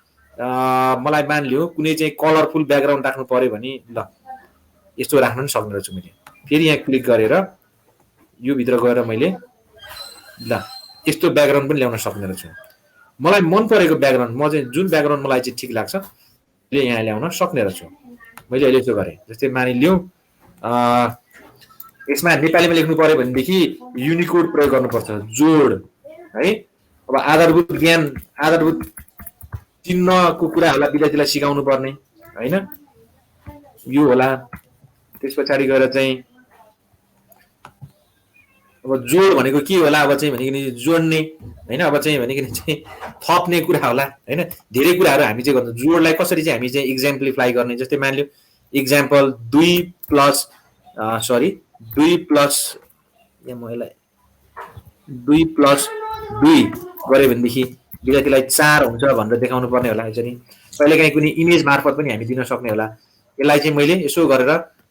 मलाई मान लियो कुनै चाहिँ कलरफुल ब्याकग्राउन्ड राख्नु पर्यो भने ल यस्तो राख्न पनि सक्ने रहेछु मैले। फेरि यहाँ क्लिक गरेर यो भित्र गएर मैले ल यस्तो ब्याकग्राउन्ड पनि ल्याउन सक्ने रहेछु। मलाई मन परेको ब्याकग्राउन्ड, म चाहिँ जुन ब्याकग्राउन्ड मलाई चाहिँ ठिक लाग्छ ले यहाँ ल्याउन सक्ने रहेछु। मैले अहिले यसो गरेँ। जस्तै मानिलिउँ यसमा नेपालीमा लेख्नु पर्यो भनेदेखि युनिकोड प्रयोग गर्नुपर्छ, जोड है। अब आधारभूत ज्ञान, आधारभूत चिन्हको कुराहरूलाई विद्यार्थीलाई सिकाउनु पर्ने हैन, यो होला। त्यसपछि गएर चाहिँ अब जोड भनेको के होला, अब चाहिँ भनेको जोड्ने हैन, अब चाहिँ भनेको चाहिँ थप्ने कुरा होला हैन। धेरै कुराहरू हामी चाहिँ गर्छौँ। जोडलाई कसरी चाहिँ हामी चाहिँ एक्जाम्पलिफाई गर्ने, जस्तै मानिलिउँ एक्जाम्पल 2 प्लस यहाँ म यसलाई 2 प्लस 2 गरे भनेदेखि विद्यार्थीलाई 4 हुन्छ भनेर देखाउनु पर्ने होला। यसरी कहिलेकाहीँ कुनै इमेज मार्फत पनि हामी दिन सक्ने होला। यसलाई चाहिँ मैले यसो गरेर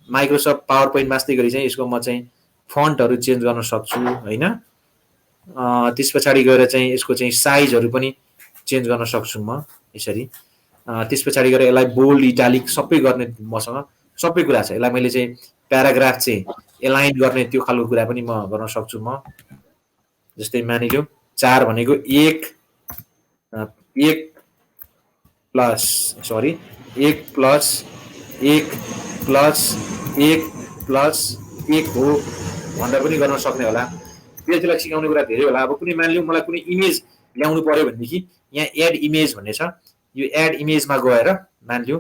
माइक्रोसफ्ट पावर पोइन्ट मास्दै गरी चाहिँ यसको म चाहिँ फन्टहरु चेन्ज गर्न सक्छु हैन। त्यसपछि गएर चाहिँ यसको चाहिँ साइजहरु पनि चेन्ज गर्न सक्छु म यसरी। त्यसपछि गएर यसलाई बोल्ड, इटालिक सबै गर्ने मसँग सबै कुरा छ। यसलाई मैले चाहिँ प्याराग्राफ चाहिँ एलाइन गर्ने त्यो खालको कुरा पनि म गर्न सक्छु म। जस्तै मानिलिउँ 4 भनेको 1 प्लस 1 हो भनेर पनि गर्न सक्ने होला। विद्यार्थीलाई सिकाउने कुरा धेरै होला। अब कुनै मानिलिउँ मलाई कुनै इमेज ल्याउनु पर्यो भनेदेखि यहाँ एड इमेज भन्ने छ, यो एड इमेजमा गएर मानिलिउँ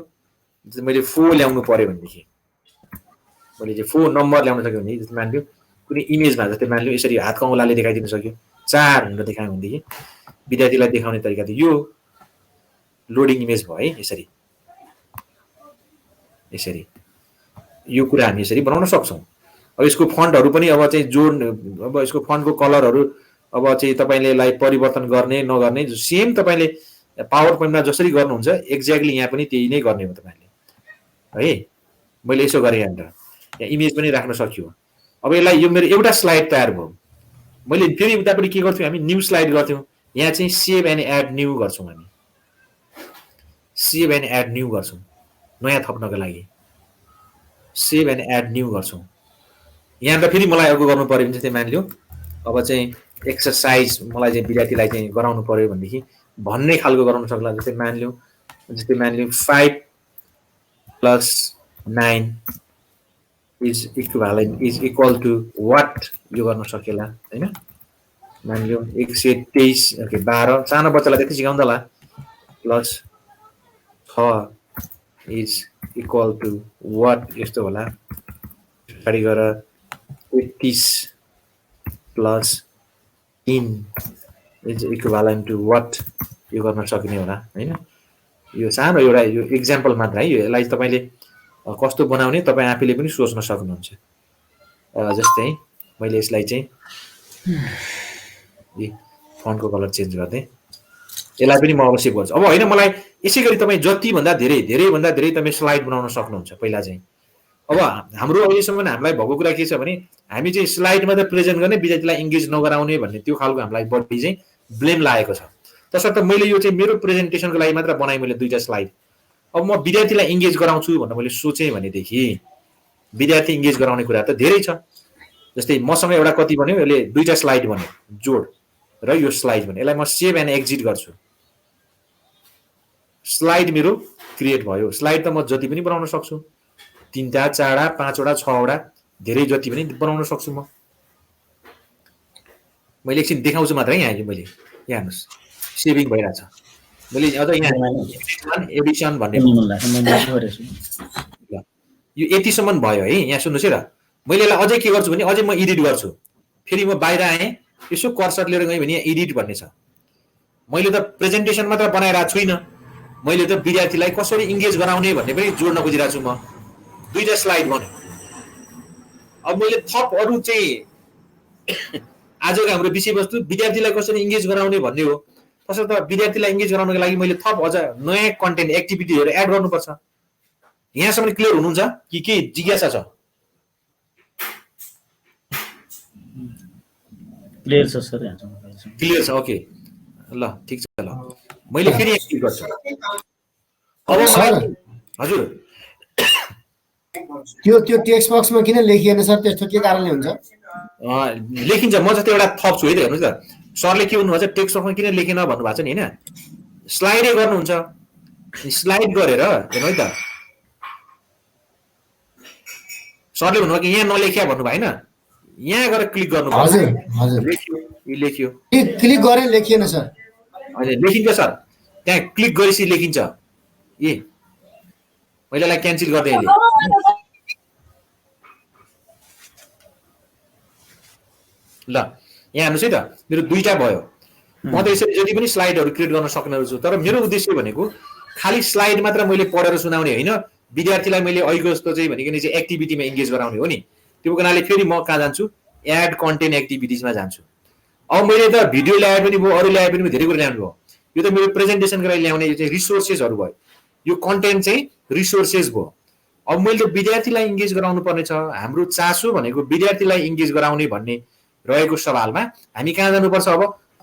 मैले 4 ल्याउनु पर्यो भनेदेखि मैले चाहिँ 4 नम्बर ल्याउन सक्यो भने जस्तै मानिलिउँ कुनै इमेजमा जस्तै मानिलिउँ यसरी हातको औँलाले देखाइदिन सक्यो 4 भनेर देखायो भनेदेखि विद्यार्थीलाई देखाउने तरिका त यो लोडिङ इमेज भयो है। यसरी यो कुरा हामी यसरी बनाउन सक्छौँ। अब यसको फन्टहरु पनि अब चाहिँ जोड्ने, अब यसको फन्टको कलरहरु अब चाहिँ तपाईले यसलाई परिवर्तन गर्ने नगर्ने सेम तपाईले पावर पोइन्टमा जसरी गर्नुहुन्छ एक्ज्याक्टली यहाँ पनि त्यही नै गर्ने हो तपाईले है। मैले यसो गरे यहाँ इमेज पनि राख्न सकियो। अब यसलाई यो मेरो एउटा स्लाइड तयार भयो। मैले फेरि उतापट्टि के गर्थ्यौं हामी न्यू स्लाइड गर्थ्यौं। यहाँ चाहिँ सेभ एन्ड एड न्यू गर्छौं हामी। सेभ एन्ड एड न्यू गर्छौं नयाँ थप्नको लागि। सेभ एन्ड एड न्यू गर्छौं। यहाँ त फेरि मलाई अर्को गर्नु पर्यो भने जस्तै मानिलिउँ अब चाहिँ एक्सरसाइज मलाई चाहिँ विद्यार्थीलाई चाहिँ गराउनु पर्यो भनेदेखि भन्ने खालको गराउन सक्ला। जस्तै मानिलिउँ 5 + 9 is equal to what यो गर्न सकेला हैन। मानिलिउँ 123 ओके 12 सानो बच्चालाई त्यति सिकाउँदा होला plus 6 is equal to what यस्तो होला। पछाडि गएर 31 + 3 is equivalent to what यो गर्न सकिने होला हैन। यो सानो एउटा यो एक्जाम्पल मात्र है। यसलाई तपाईले कस्तो बनाउने तपाई आफैले पनि सोच्न सक्नुहुन्छ। जस्तै मैले यसलाई चाहिँ फन्टको कलर चेन्ज गर्दै यसलाई पनि म अवश्य गर्छु। अब हैन मलाई यसैगरी तपाई जति भन्दा धेरै तपाई स्लाइड बनाउन सक्नुहुन्छ। पहिला चाहिँ अब हाम्रो अहिलेसम्म हामीलाई भएको कुरा के छ भने हामी चाहिँ स्लाइडमा त प्रेजेन्ट गर्ने विद्यार्थीलाई एंगेज नगराउने भन्ने त्यो खालको हामीलाई बढी चाहिँ ब्लेम लागेको छ। तसर्थ मैले यो चाहिँ मेरो प्रेजेन्टेसनको लागि मात्र बनाए मैले दुईटा स्लाइड। अब म विद्यार्थीलाई एंगेज गराउँछु भनेर मैले सोचे भनेदेखि विद्यार्थी एंगेज गराउने कुरा त धेरै छ। जस्तै मसँग एउटा कति बन्यो यसले दुईटा स्लाइड बन्यो जोड र यो स्लाइड बन्यो। यसलाई म सेभ एन्ड एक्जिट गर्छु। स्लाइड मेरो क्रिएट भयो। स्लाइड त म जति पनि बनाउन सक्छु 3टा 4टा 5वटा 6वटा धेरै जति पनि बनाउन सक्छु म। मैले एकछिन देखाउँछु मात्र है। यहाँ मैले यहाँ हेर्नुस् सेभिङ भइरहेछ। मैले अझ यहाँ एडिसन भन्ने यो यतिसम्म भयो है। यहाँ सुन्नुहोस् है र, मैले यसलाई अझै के गर्छु भने अझै म एडिट गर्छु। फेरि म बाहिर आएँ, यसो कर्सर लिएर गएँ भने यहाँ एडिट भन्ने छ। मैले त प्रेजेन्टेसन मात्र बनाइरहेको छुइनँ, मैले त विद्यार्थीलाई कसरी इङ्गेज गराउने भन्ने पनि जोड्न खोजिरहेको छु। म 2टा स्लाइड बनाएँ। अब मैले थप अरू चाहिँ आजको हाम्रो विषयवस्तु विद्यार्थीलाई कसरी इङ्गेज गराउने भन्ने हो। तसर्थ विद्यार्थीलाई इङ्गेज गराउनको लागि मैले थप अझ नयाँ कन्टेन्ट एक्टिभिटीहरू एड गर्नुपर्छ। यहाँसम्म क्लियर हुनुहुन्छ कि के जिज्ञासा छ? क्लियर छ सर। क्लियर छ, ओके ल ठिक छ। ल मैले फेरि एक्टिभ गर्छु। अब सर हजुर त्यो टेक्स्ट बक्समा किन लेखिएन सर? त्यस्तो के कारणले हुन्छ? लेखिन्छ। म जस्तै एउटा थप छु है त, हेर्नुहोस् त सरले के भन्नुभएको छ, टेक्स्ट बक्समा किन लेखेन भन्नुभएको छ नि होइन। स्लाइडै गर्नुहुन्छ, स्लाइड गरेर हेर्नु है त, सरले भन्नुभयो कि यहाँ नलेख्या भन्नुभयो होइन, यहाँ गएर क्लिक गर्नु हजुर हजुर लेख्यो। क्लिक गरेर लेखिएन सर। हजुर लेखिन्छ सर, त्यहाँ क्लिक गरेपछि लेखिन्छ। ए मैले यसलाई क्यान्सल गरिदिएँ अहिले। ल यहाँ हेर्नुहोस् है त, मेरो 2टा भयो। म त यसरी जति पनि स्लाइडहरू क्रिएट गर्न सक्ने छु, तर मेरो उद्देश्य भनेको खालि स्लाइड मात्र मैले पढेर सुनाउने होइन, विद्यार्थीलाई मैले अहिलेको जस्तो चाहिँ भनेको चाहिँ एक्टिभिटीमा इङ्गेज गराउने हो नि। त्यो कारणले फेरि म कहाँ जान्छु, एड कन्टेन्ट एक्टिभिटिजमा जान्छु। अब मैले त भिडियो ल्याए पनि भयो, अरू ल्याए पनि धेरै कुरा ल्याउनु भयो। यो त मेरो प्रेजेन्टेसनको लागि ल्याउने यो चाहिँ रिसोर्सेसहरू भयो, यो कन्टेन्ट चाहिँ रिसोर्सेस भयो। अब मैले त विद्यार्थीलाई इङ्गेज गराउनु पर्ने छ। हाम्रो चासो भनेको विद्यार्थीलाई इङ्गेज गराउने भन्ने रहेको सवालमा हामी कहाँ जानुपर्छ? अब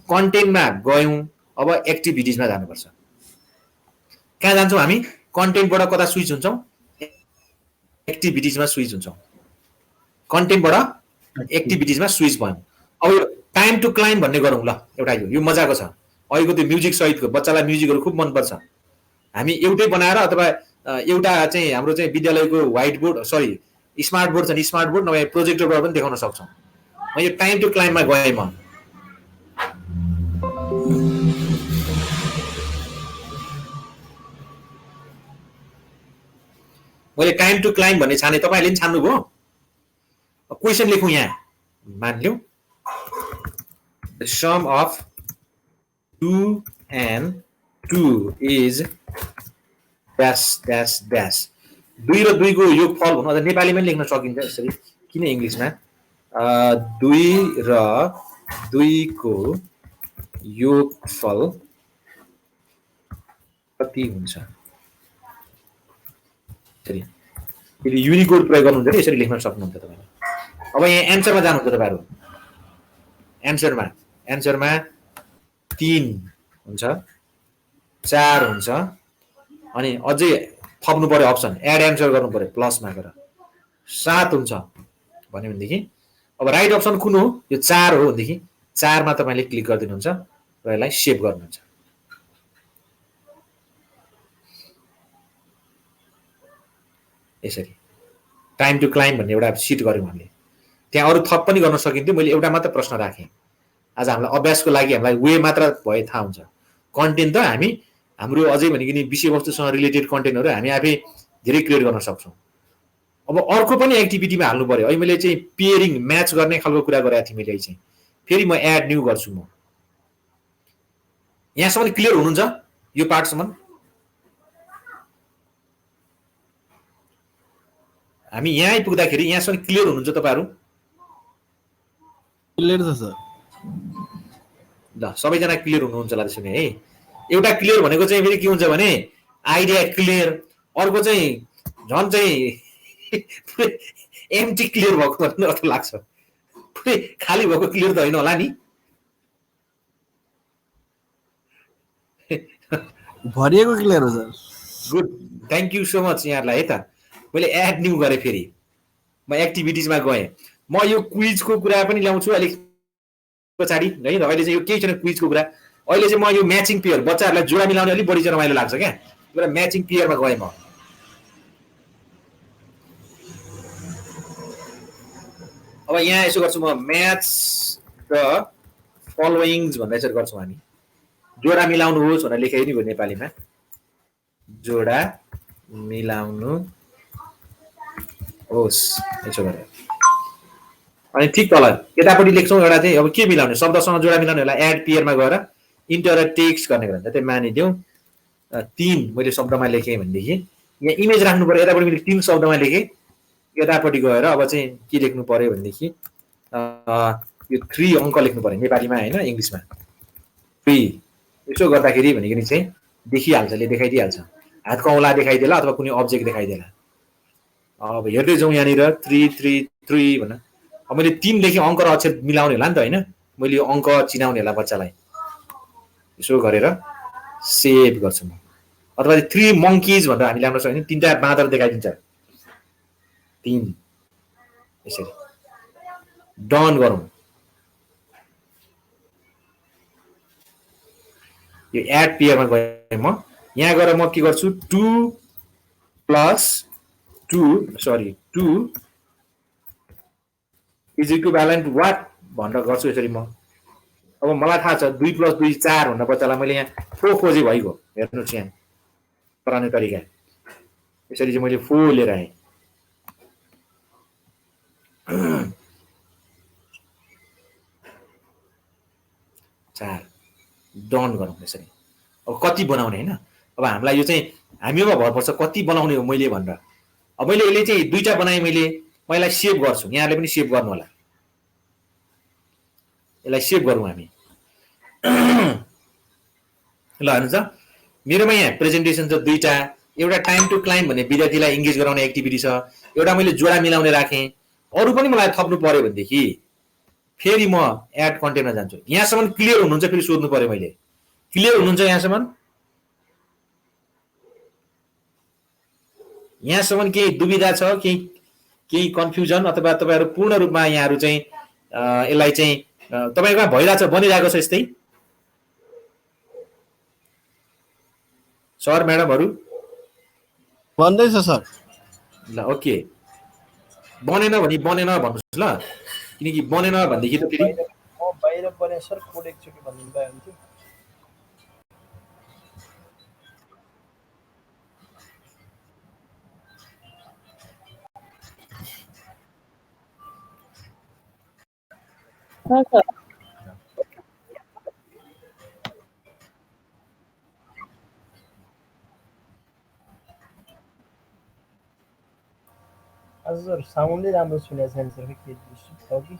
कन्टेन्टमा गयौँ, अब एक्टिभिटिजमा जानुपर्छ। कहाँ जान्छौँ हामी? कन्टेन्टबाट कता स्विच हुन्छौँ? एक्टिभिटिजमा स्विच हुन्छौँ। कन्टेन्टबाट एक्टिभिटिजमा स्विच भयो। अब यो टाइम टु क्लाइम भन्ने गरौँ ल। एउटा यो मजाको छ। अहिलेको त्यो म्युजिक सहितको बच्चालाई म्युजिकहरू खुब मनपर्छ। हामी एउटै बनाएर अथवा एउटा चाहिँ हाम्रो चाहिँ विद्यालयको white board sorry smart board छ नि, स्मार्ट बोर्ड नभए प्रोजेक्टरबाट पनि देखाउन सक्छौँ। म यो टाइम टु क्लाइममा गएँ। मैले टाइम टु क्लाइम भन्ने छाने, तपाईँहरूले पनि छान्नुभयो। क्वेसन लेखौँ यहाँ, मानिलिउँ some of 2 and 2 is dash dash dash। 2 र 2 को योगफल भन्नु अझ नेपालीमै लेख्न सकिन्छ यसरी, किन इङ्ग्लिसमा? 2 र 2 को योगफल कति हुन्छ? यसरी फेरि युनिकोड प्रयोग गर्नुहुन्छ यसरी लेख्न सक्नुहुन्छ तपाईँले। अब यहाँ एन्सरमा जानुहुन्छ तपाईँहरू। एन्सरमा 3 हुन्छ, 4 हुन्छ, अनि अझै थप्नु पर्यो अप्सन, एड एन्सर गर्नु पर्यो प्लसमा गएर 7 हुन्छ भन्यो भनेदेखि अब राइट अप्सन कुन हो? यो 4 हो भनेदेखि 4 मा तपाईँले क्लिक गरिदिनुहुन्छ र यसलाई सेभ गर्नुहुन्छ। यसरी टाइम टु क्लाइम भन्ने एउटा सिट गऱ्यौँ हामीले। त्यहाँ अरू थप पनि गर्न सकिन्थ्यो, मैले एउटा मात्र प्रश्न राखेँ। आज हामीलाई अभ्यासको लागि हामीलाई वे मात्र भए थाहा हुन्छ। कन्टेन्ट त हामी हाम्रो अझै भनेको नि विषयवस्तुसँग रिलेटेड कन्टेन्टहरू हामी आफै धेरै क्रिएट गर्न सक्छौँ। अब अर्को पनि एक्टिभिटीमा हाल्नु पर्यो। अहिले मैले चाहिँ पेयरिङ म्याच गर्ने खालको कुरा गरेको थिएँ मैले चाहिँ। फेरि म एड न्यू गर्छु। म यहाँसम्म क्लियर हुनुहुन्छ यो पार्टसम्म? हामी यहाँ आइपुग्दाखेरि यहाँसम्म क्लियर हुनुहुन्छ तपाईँहरू? क्लियर छ सर। ल सबैजना क्लियर हुनुहुन्छ होला त्यसो भने है। एउटा क्लियर भनेको चाहिँ फेरि के हुन्छ भने आइडिया क्लियर, अर्को चाहिँ झन् चाहिँ एम्टी क्लियर भएको जस्तो लाग्छ। पुरै खाली भएको क्लियर त होइन होला नि? भरिएको क्लियर हो sir. Good, thank you so much यहाँहरूलाई है त। मैले एड न्यू गरेँ, फेरि म एक्टिभिटिजमा गएँ। म यो क्विजको कुरा पनि ल्याउँछु अलिक पछाडि है। अहिले चाहिँ यो केही छैन क्विजको कुरा। अहिले चाहिँ म यो म्याचिङ पेयर, बच्चाहरूलाई जोडा मिलाउने अलिक बढी चाहिँ रमाइलो लाग्छ क्या। एउटा म्याचिङ पेयरमा गएँ म। अब यहाँ यसो गर्छु म, म्याच द फलोइङ्स भन्दा यसरी गर्छौँ हामी। जोडा मिलाउनुहोस् भनेर लेखेँ नि नेपालीमा, जोडा मिलाउनु होस् यसो गरेर अनि ठिक तल यतापट्टि लेख्छौँ एउटा चाहिँ अब के मिलाउने शब्दसँग जोडा मिलाउने होला एड पेयरमा गएर इन्टर टेक्स्ट गर्ने कुरा जस्तै मानिदेऊ 3 मैले शब्दमा लेखेँ भनेदेखि यहाँ इमेज राख्नु पर्यो यतापट्टि मैले 3 शब्दमा लेखेँ यतापट्टि गएर अब चाहिँ के लेख्नु पर्यो भनेदेखि यो 3 अङ्क लेख्नु पर्यो नेपालीमा होइन इङ्ग्लिसमा 3 यसो गर्दाखेरि भनेखेरि चाहिँ देखिहाल्छ देखाइदिइहाल्छ हातको औँला देखाइदेला अथवा कुनै अब्जेक्ट देखाइदेला अब हेर्दै जाउँ यहाँनिर 3 3 3 भन अब मैले 3 लेखेँ अङ्क र अक्षर मिलाउने होला नि त होइन मैले यो अङ्क चिनाउने होला बच्चालाई यसो गरेर सेभ गर्छु म अथवा 3 मङ्किज भनेर हामीले हाम्रो होइन 3टा बाँदर देखाइदिन्छ 3 यसरी डन गरौँ यो एड पेयरमा गएँ म यहाँ गएर म के गर्छु 2 + 2 इज इक्विभ्यालेन्ट वाट भनेर गर्छु यसरी म अब मलाई थाहा छ 2 + 2 4 भन्ने बच्चालाई मैले यहाँ 4 खोजे भइगयो हेर्नुहोस् यहाँ पराउने तरिका यसरी चाहिँ मैले 4 लिएर आएँ 4 डन गरौँ यसरी अब कति बनाउने होइन अब हामीलाई यो चाहिँ हामीमा भर पर्छ कति बनाउने हो मैले भनेर अब मैले यसले चाहिँ 2टा बनाएँ मैले यसलाई सेभ गर्छु यहाँले पनि सेभ गर्नु होला यसलाई सेभ गरौँ हामी ल हेर्नुहोस् त मेरोमा यहाँ प्रेजेन्टेसन छ 2टा एउटा टाइम टु क्लाइम भन्ने विद्यार्थीलाई इङ्गेज गराउने एक्टिभिटी छ एउटा मैले जोडा मिलाउने राखेँ अरू पनि मलाई थप्नु पर्यो भनेदेखि फेरि म एड कन्टेन्टमा जान्छु यहाँसम्म क्लियर हुनुहुन्छ फेरि सोध्नु पर्यो मैले क्लियर हुनुहुन्छ यहाँसम्म केही दुविधा छ केही कन्फ्युजन अथवा तपाईँहरू पूर्ण रूपमा यहाँहरू चाहिँ यसलाई चाहिँ तपाईँकोमा भइरहेछ बनिरहेको छ यस्तै सर म्याडमहरू बन्दैछ सर ल ओके बनेन भने बनेन भन्नुहोस् ल किनकि बनेन भनेदेखि त फेरि म बाहिर बने सर कोड एकचोटि भनिदिनु भए हुन्थ्यो हजुर साउन्डै राम्रो सुनेको छैन सर के हो कि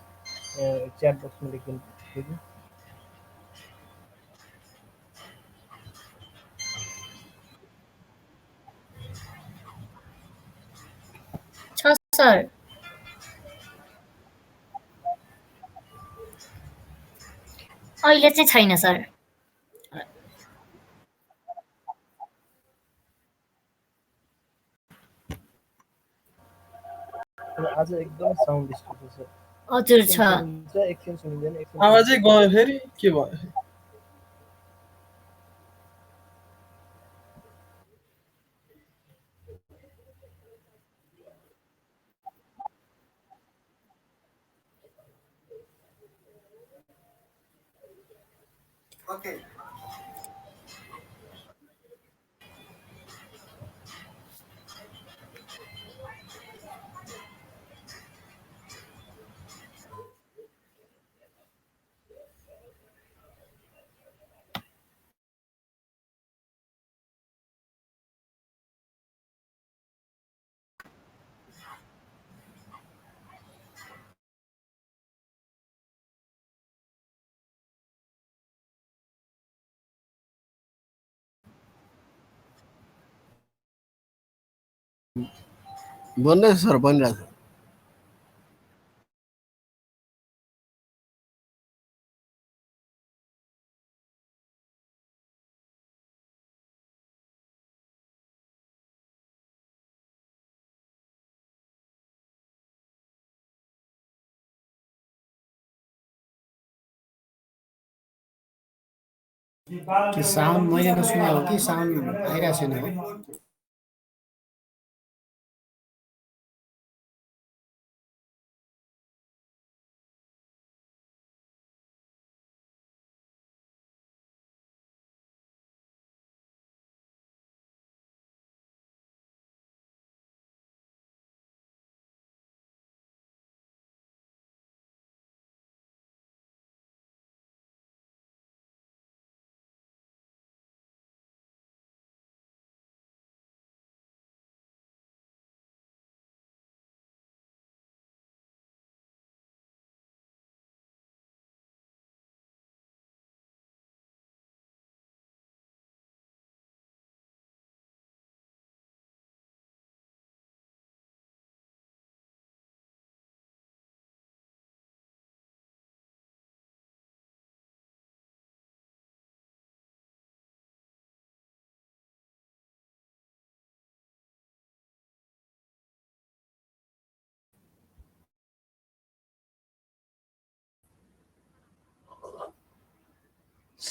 च्याट बक्समा लेखिदिनु थियो कि छ सर अहिले चाहिँ छैन सर आज एकदम साउन्ड डिस्टर्ब छ हजुर छ एकछिन सुनिँदैन आवाजै गयो फेरि के भयो Okay. बन्दैछ सर बनिरहेको छ कि साउन्ड मैले नसुने हो कि साउन्ड आइरहेको छैन हो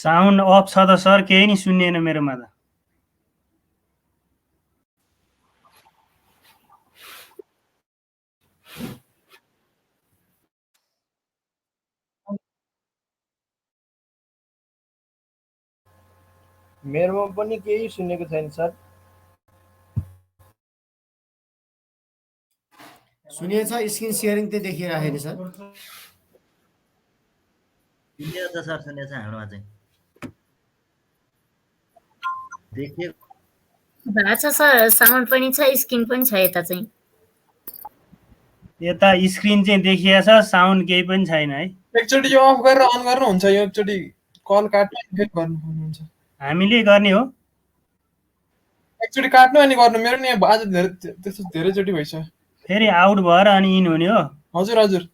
साउन्ड अफ छ त सर, केही नि सुनिएन मेरोमा त। मेरोमा पनि केही सुनेको छैन सर। सुनेछ, स्क्रिन सेयरिङ त देखिरहेको छ सर। सुन्यो त सर, सुनेछ हाम्रोमा चाहिँ देखियो। भएको छ सर, साउन्ड पनि छ, स्क्रिन पनि छ यता चाहिँ। यता स्क्रिन चाहिँ देखिया छ, साउन्ड केही पनि छैन है। एकचोटि यो अफ गरेर अन गर्नुहुन्छ, यो एकचोटि कल काट्नु फेरि गर्नुहुन्छ। हामीले गर्ने हो। एकचोटि काट्नु अनि गर्नु। मेरो नि आज त्यस्तो धेरैचोटि भइसक्यो। फेरि आउट भएर अनि इन हुने हो। हजुर हजुर।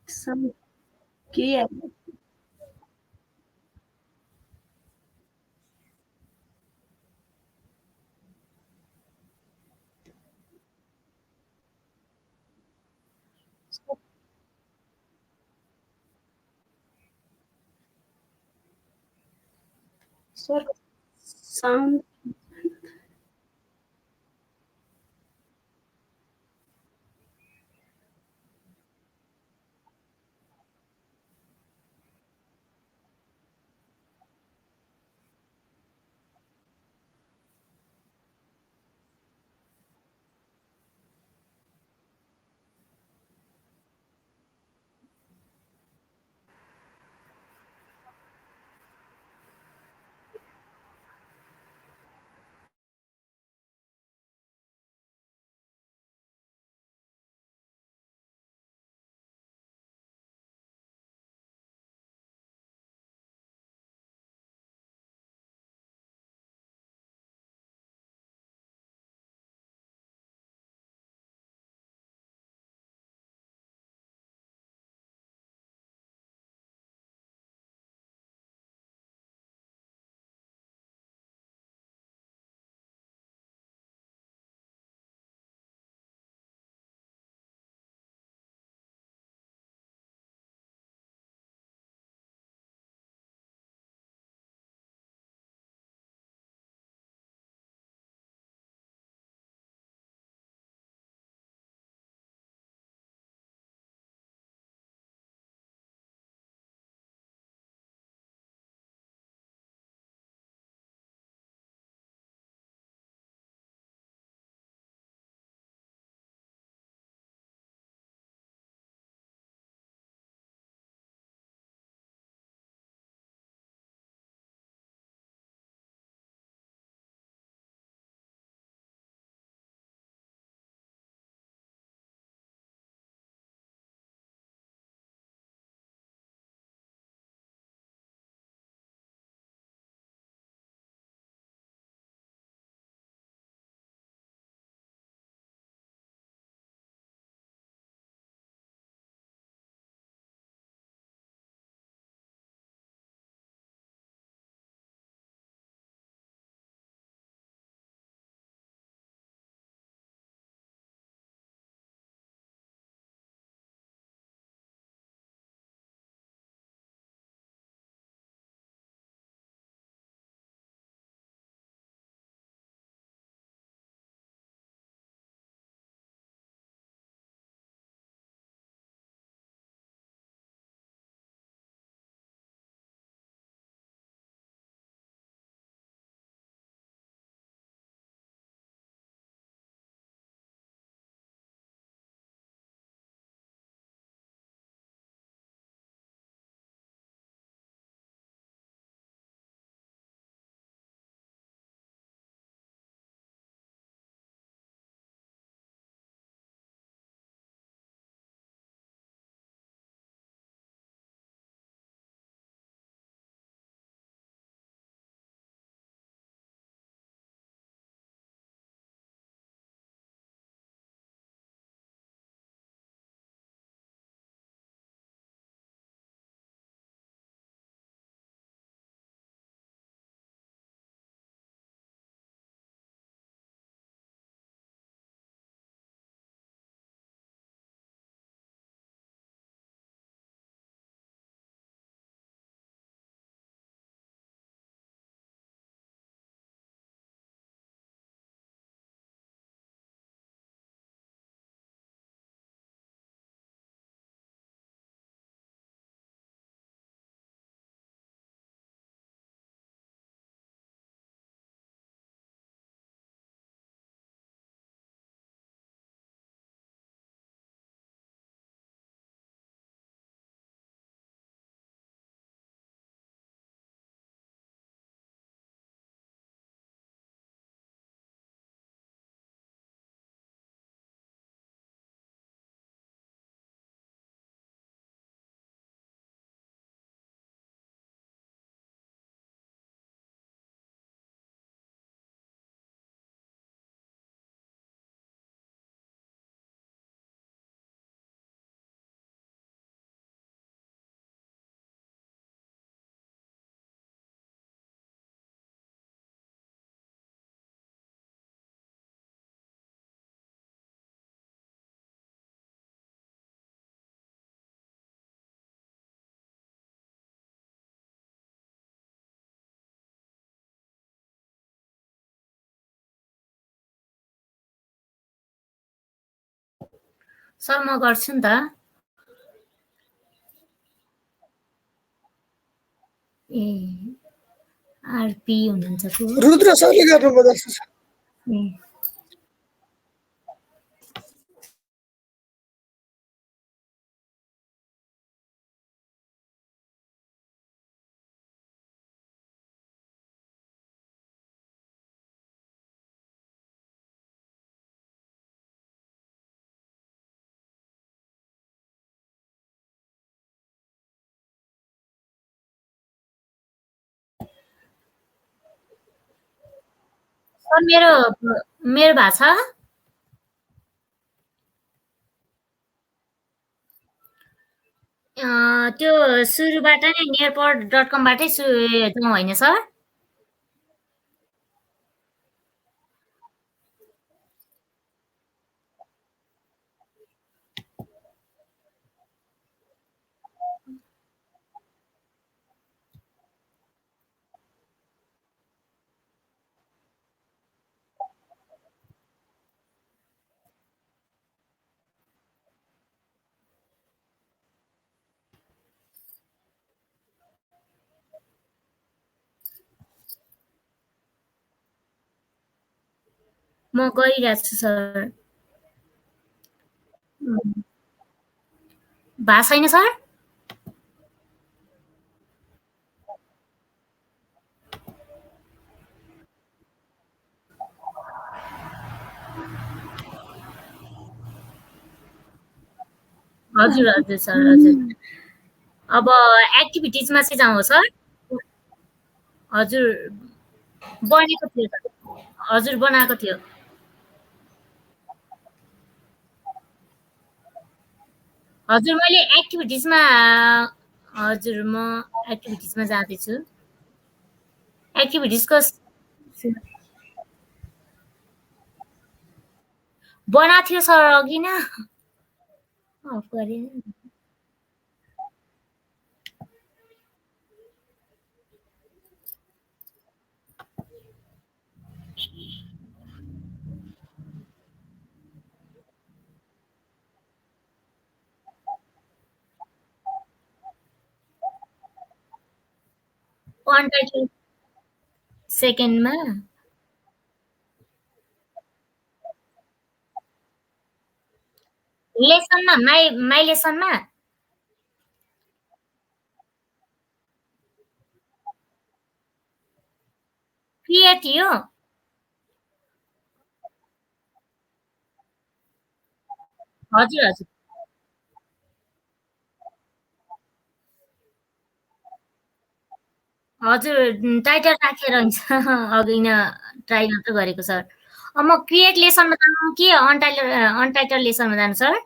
साउन्ड के आयो? सर साउन्ड सर म गर्छु नि त ए आरपी हुनुहुन्छ को रुद्र सरले गर्नुभयो जस्तो छ। ए सर मेरो मेरो भाषा त्यो सुरुबाट नै nearpod.com बाटै जाउँ होइन सर म गरिरहेको छु सर भाषा छैन सर हजुर हजुर सर हजुर अब एक्टिभिटिजमा चाहिँ जाउँ सर हजुर बनेको थियो सर हजुर बनाएको थियो हजुर मैले एक्टिभिटिजमा हजुर म एक्टिभिटिजमा जाँदैछु एक्टिभिटिजको बनाएको थियो सर अघि न अफ गरेँ 1 टाइटल सेकेन्डमा लेसनमा माई लेसनमा क्रिएट थियो हजुर हजुर हजुर टाइटल राखेर हुन्छ अघि न ट्राई मात्र गरेको सर म क्रिएट लेसनमा जानु कि अनटाइटल लेसनमा जानु सर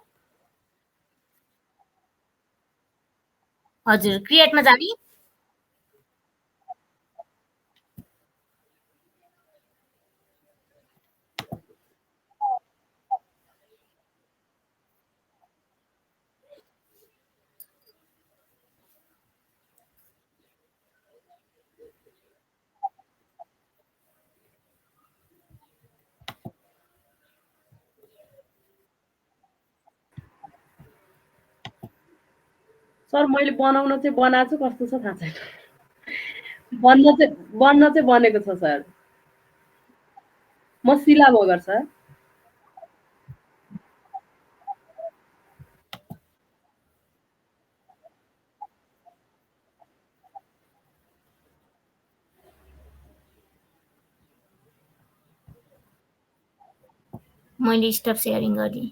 हजुर क्रिएटमा जाने सर मैले बनाउन चाहिँ बनाएको छु कस्तो छ थाहा छैन बन्न चाहिँ बनेको छ सर म शिला मगर सर मैले स्टप सेयरिङ गरेँ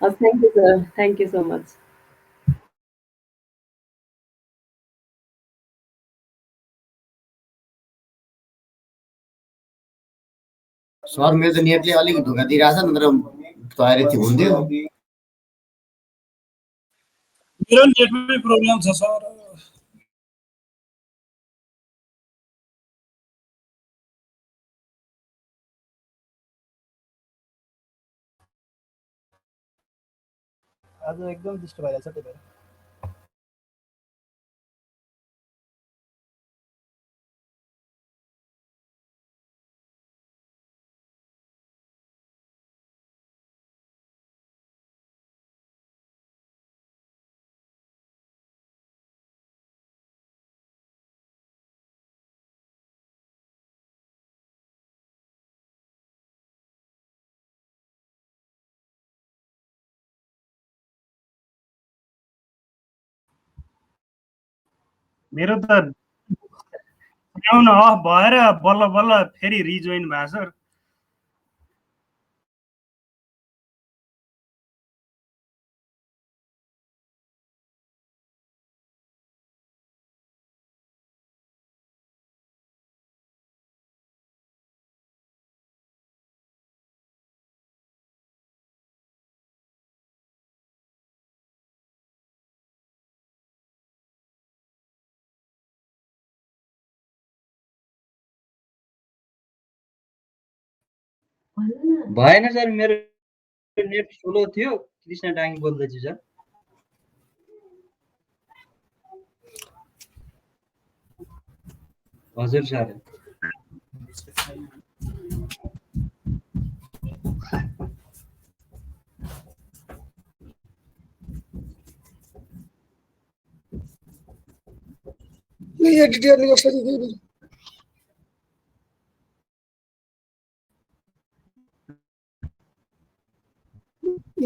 thank you sir, thank you so much. Sir मेरो त नेटले अलिक धोका दिइरहेछ नत्र तयारी थियो हुन्थ्यो। मेरो नेटमै प्रब्लम छ सर। आज एकदम डिस्टर्ब भइरहेछ त्यही भएर। मेरो त आउन अफ भएर बल्ल बल्ल फेरि रिजोइन भयो सर। भएन सर मेरो नेट स्लो थियो। कृष्ण डाङ्गी बोल्दैछु सर। हजुर सर। एडिट गर्ने कसरी फेरि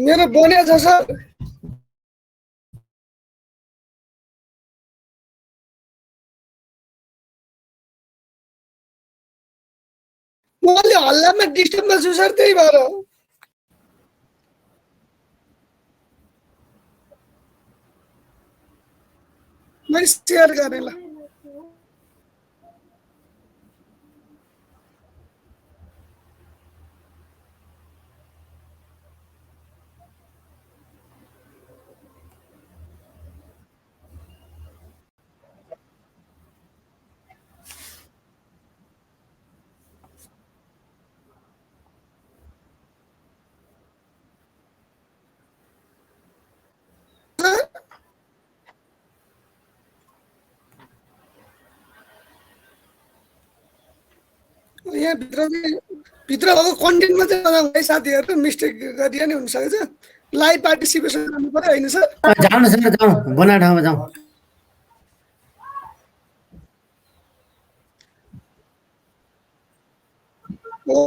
मेरो बन्या छ सर। मैले हल्लामा डिस्टर्बमा छु सर त्यही भएर। मैले सेयर गरेँ ल। यहाँ भित्र भएको कन्टेन्टमा चाहिँ है साथीहरू मिस्टेक गरिए नि हुनसकेछ। लाइभ पार्टिसिपेसन गर्नु पर्यो होइन सर? जाउँ न सर जाउँ बना ठाउँमा जाउँ। हो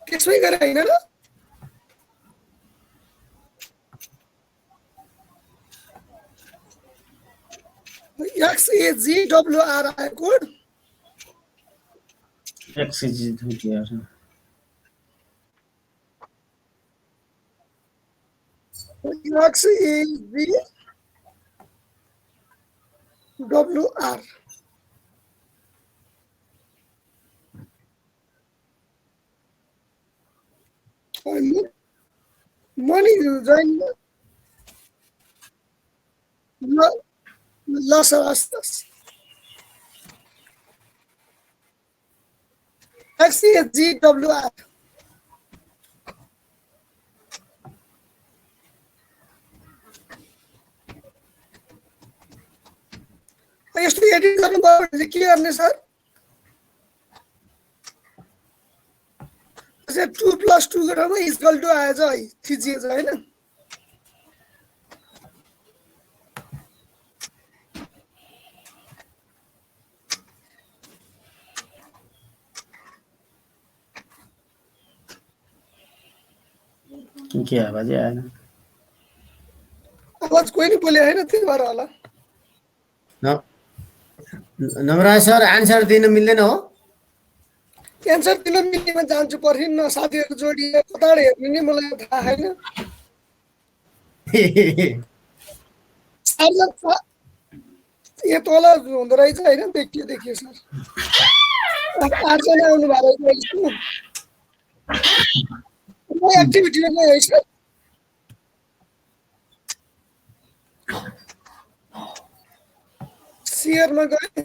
त्यसमै गरे होइन र? XAGWR आयो कोड। XAGWR मनी जोइन ल सर हस्। XAGWR यस्तो एडिट गर्नु पर्यो भने चाहिँ के गर्ने सर? चाहिँ 2+2 गरेरमा इक्वल टु आएछ है थिचिएछ होइन के आवाजै आएन आवाज कोही नि बोले होइन त्यही भएर होला नवराज सर आन्सर दिन मिल्दैन हो एन्सर दिन मिल्नेमा जान्छु पर्खिन्न साथीहरू जोडिए कताबाट हेर्ने नि मलाई थाहा छैन यो तल हुँदो रहेछ होइन देखियो सर 8 जना आउनु भएको रहेछ एक्टिभिटीमा है सर शेयरमा गए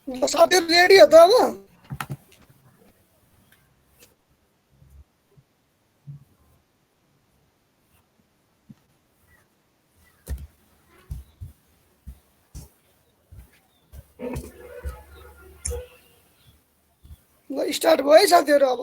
साथीहरू रेडी हो त अब ल स्टार्ट भयो है साथीहरू अब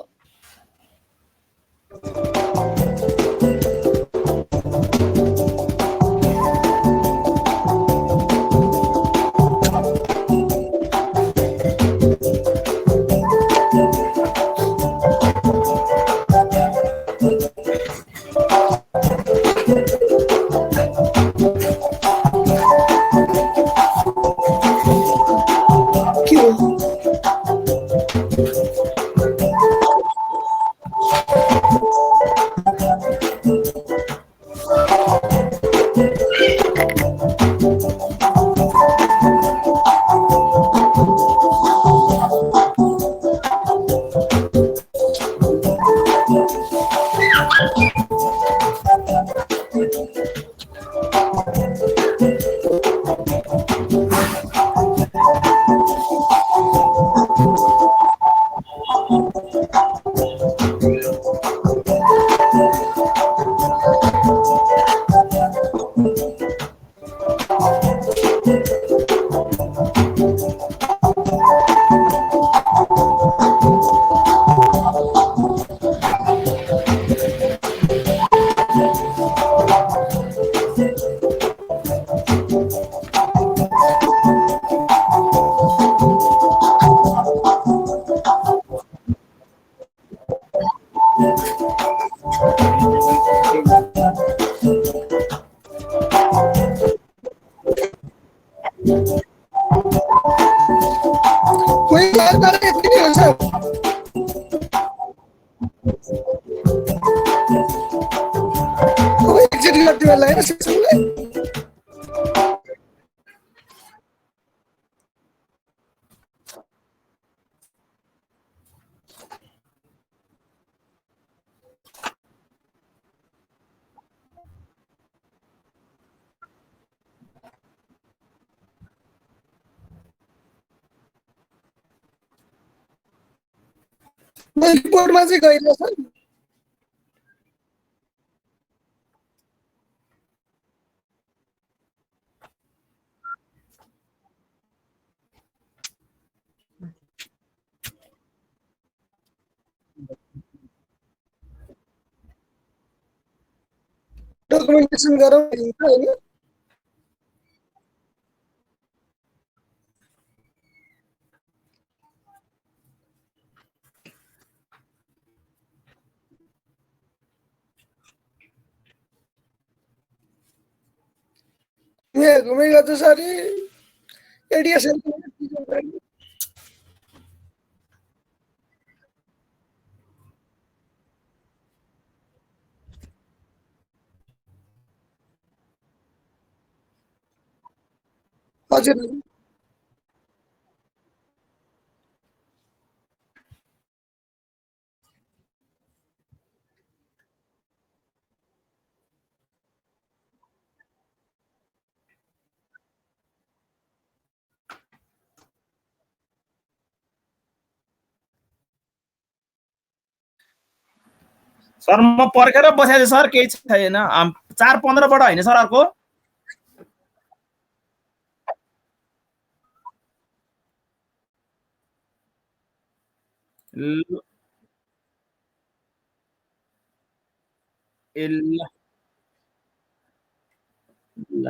कोही गरेर यति नै हुन्छ अब एक्जिट गरिदियो होला होइन सेक्सनलाई रिपोर्टमा चाहिँ गइरहेछ डकुमेन्टेसन गरौँ होइन यहाँ घुमेको त सरी एडिएसएल हजुर सर म पर्खेर बसेको छु सर, केही छैन। 4:15 बाट होइन सर अर्को? ल ए ल ल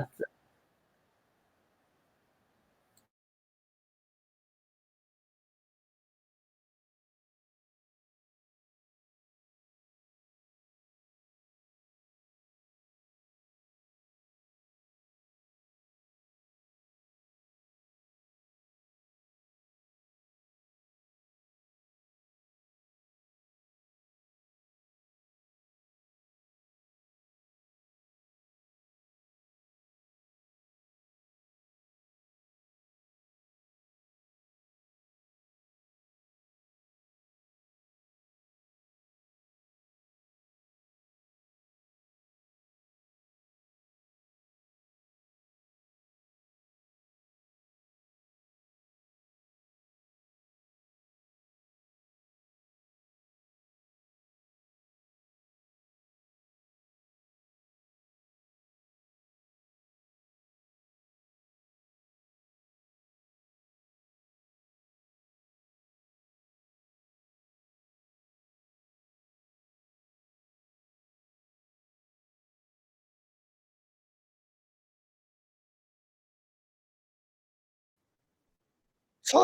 छ।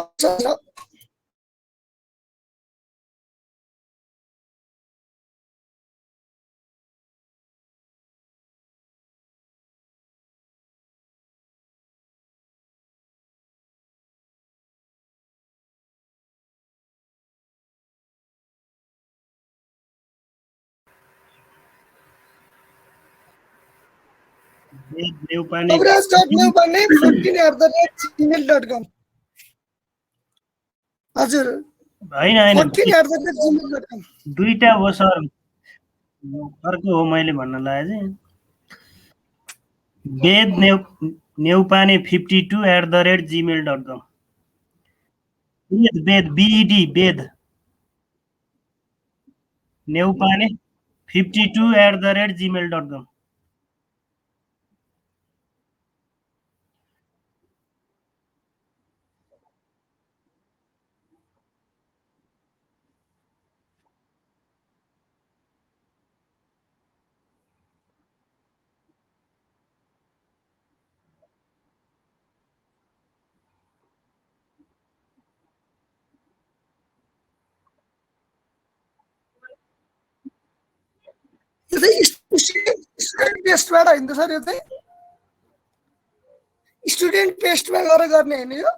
नेउपाने अविराज.नेउपाने14@gmail.com हजुर होइन 14@gmail.com दुईटा हो सर। अर्को हो मैले भन्न लाग्यो चाहिँ वेद नेउपाने 52@gmail.com। वेद BED वेद नेउपाने 52@gmail.com। यो चाहिँ स्टुडेन्ट पेस्टबाट होइन त सर, यो चाहिँ स्टुडेन्ट पेस्टमा गएर गर्ने होइन यो?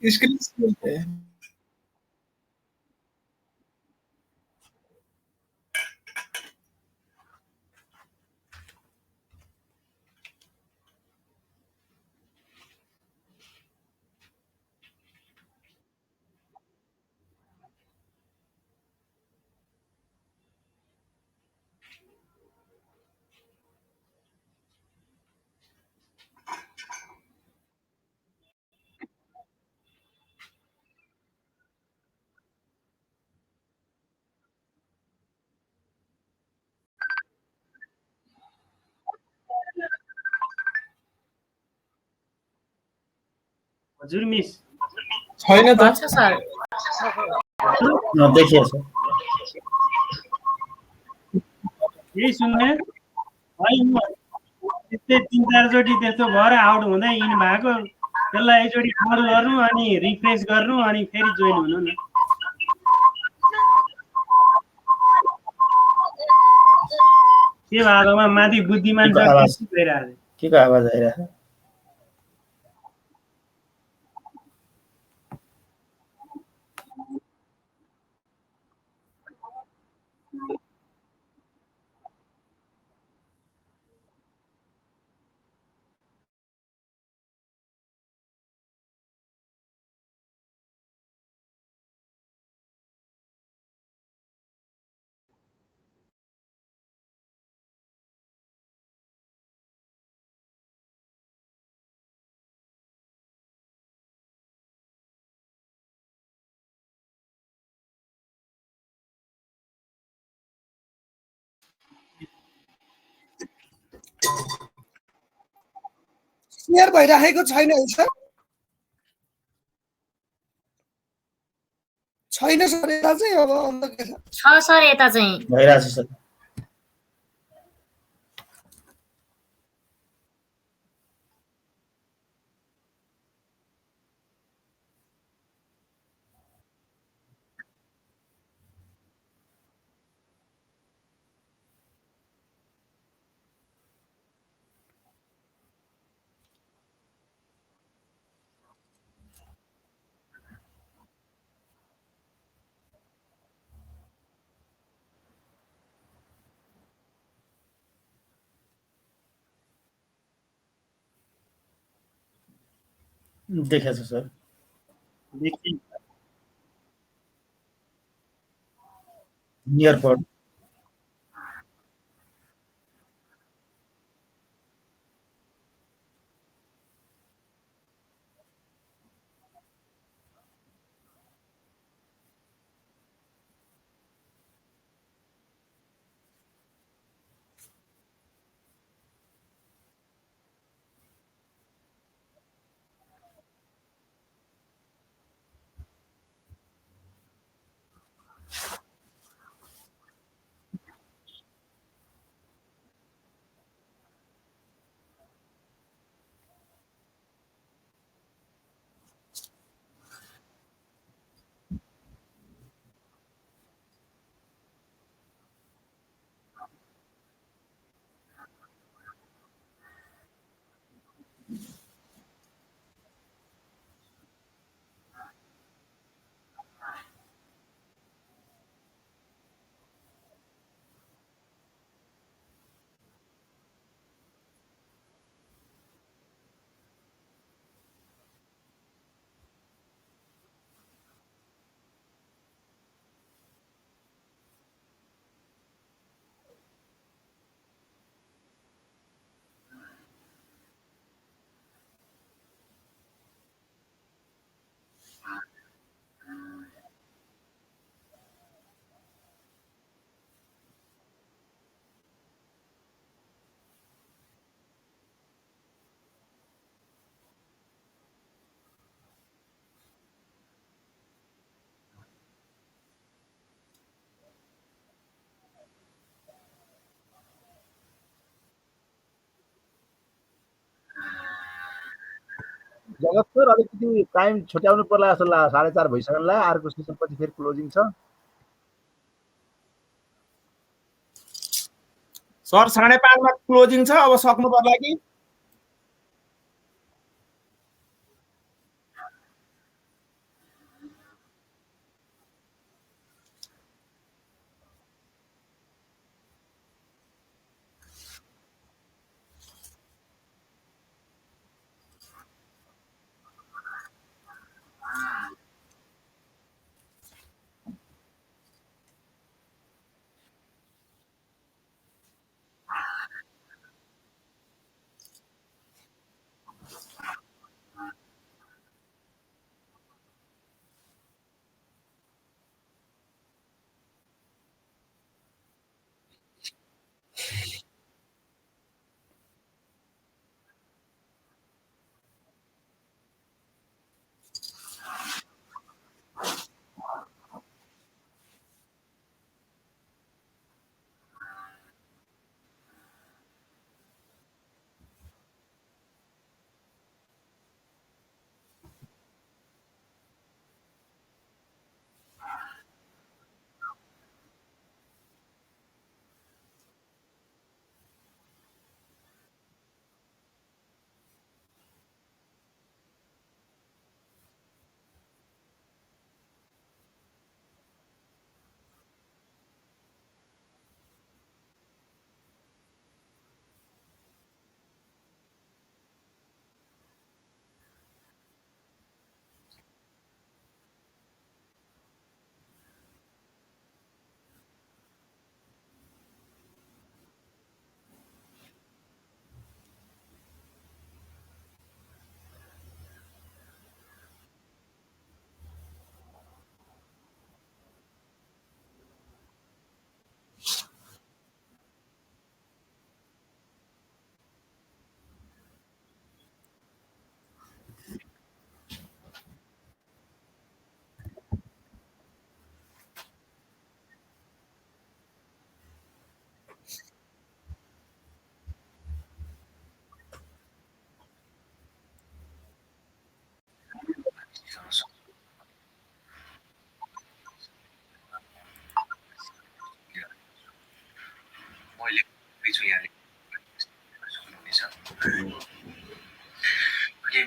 स्क्रिन हजुर मिस छैन त भन्छ सर देखियो सर यही सुन्ने होइन त्यस्तै 3-4 चोटि त्यस्तो भएर आउट हुँदै इन भएको त्यसलाई एकचोटि कल गर्नु अनि रिफ्रेस गर्नु अनि फेरि जोइन हुनु न के भागमा माथि बुद्धिमान सर भइरहेको के को आवाज आइरहेको सेयर भइराखेको छैन है सर छैन सर यता चाहिँ अब अन्त के छ छ सर यता चाहिँ भइरहेको छ सर देखेको छ सर देखि नियरपोर्ट जगत सर अलिकति टाइम छुट्याउनु पर्ला जस्तो लाग्छ 4:30 भइसक्ला अर्को सेसन पछि फेरि क्लोजिङ छ सर 5:30 मा क्लोजिङ छ अब सक्नु पर्ला कि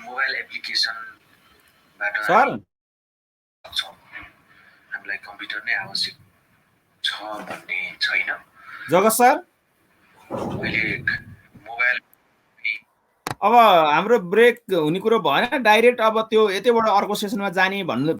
मोबाइल एप्लिकेसनबाट सर हामीलाई कम्प्युटर नै आवश्यक छ भन्ने छैन। जगत सर अहिले मोबाइल अब हाम्रो ब्रेक हुने कुरो भएन, डाइरेक्ट अब त्यो यतैबाट अर्को सेसनमा जाने भन्नु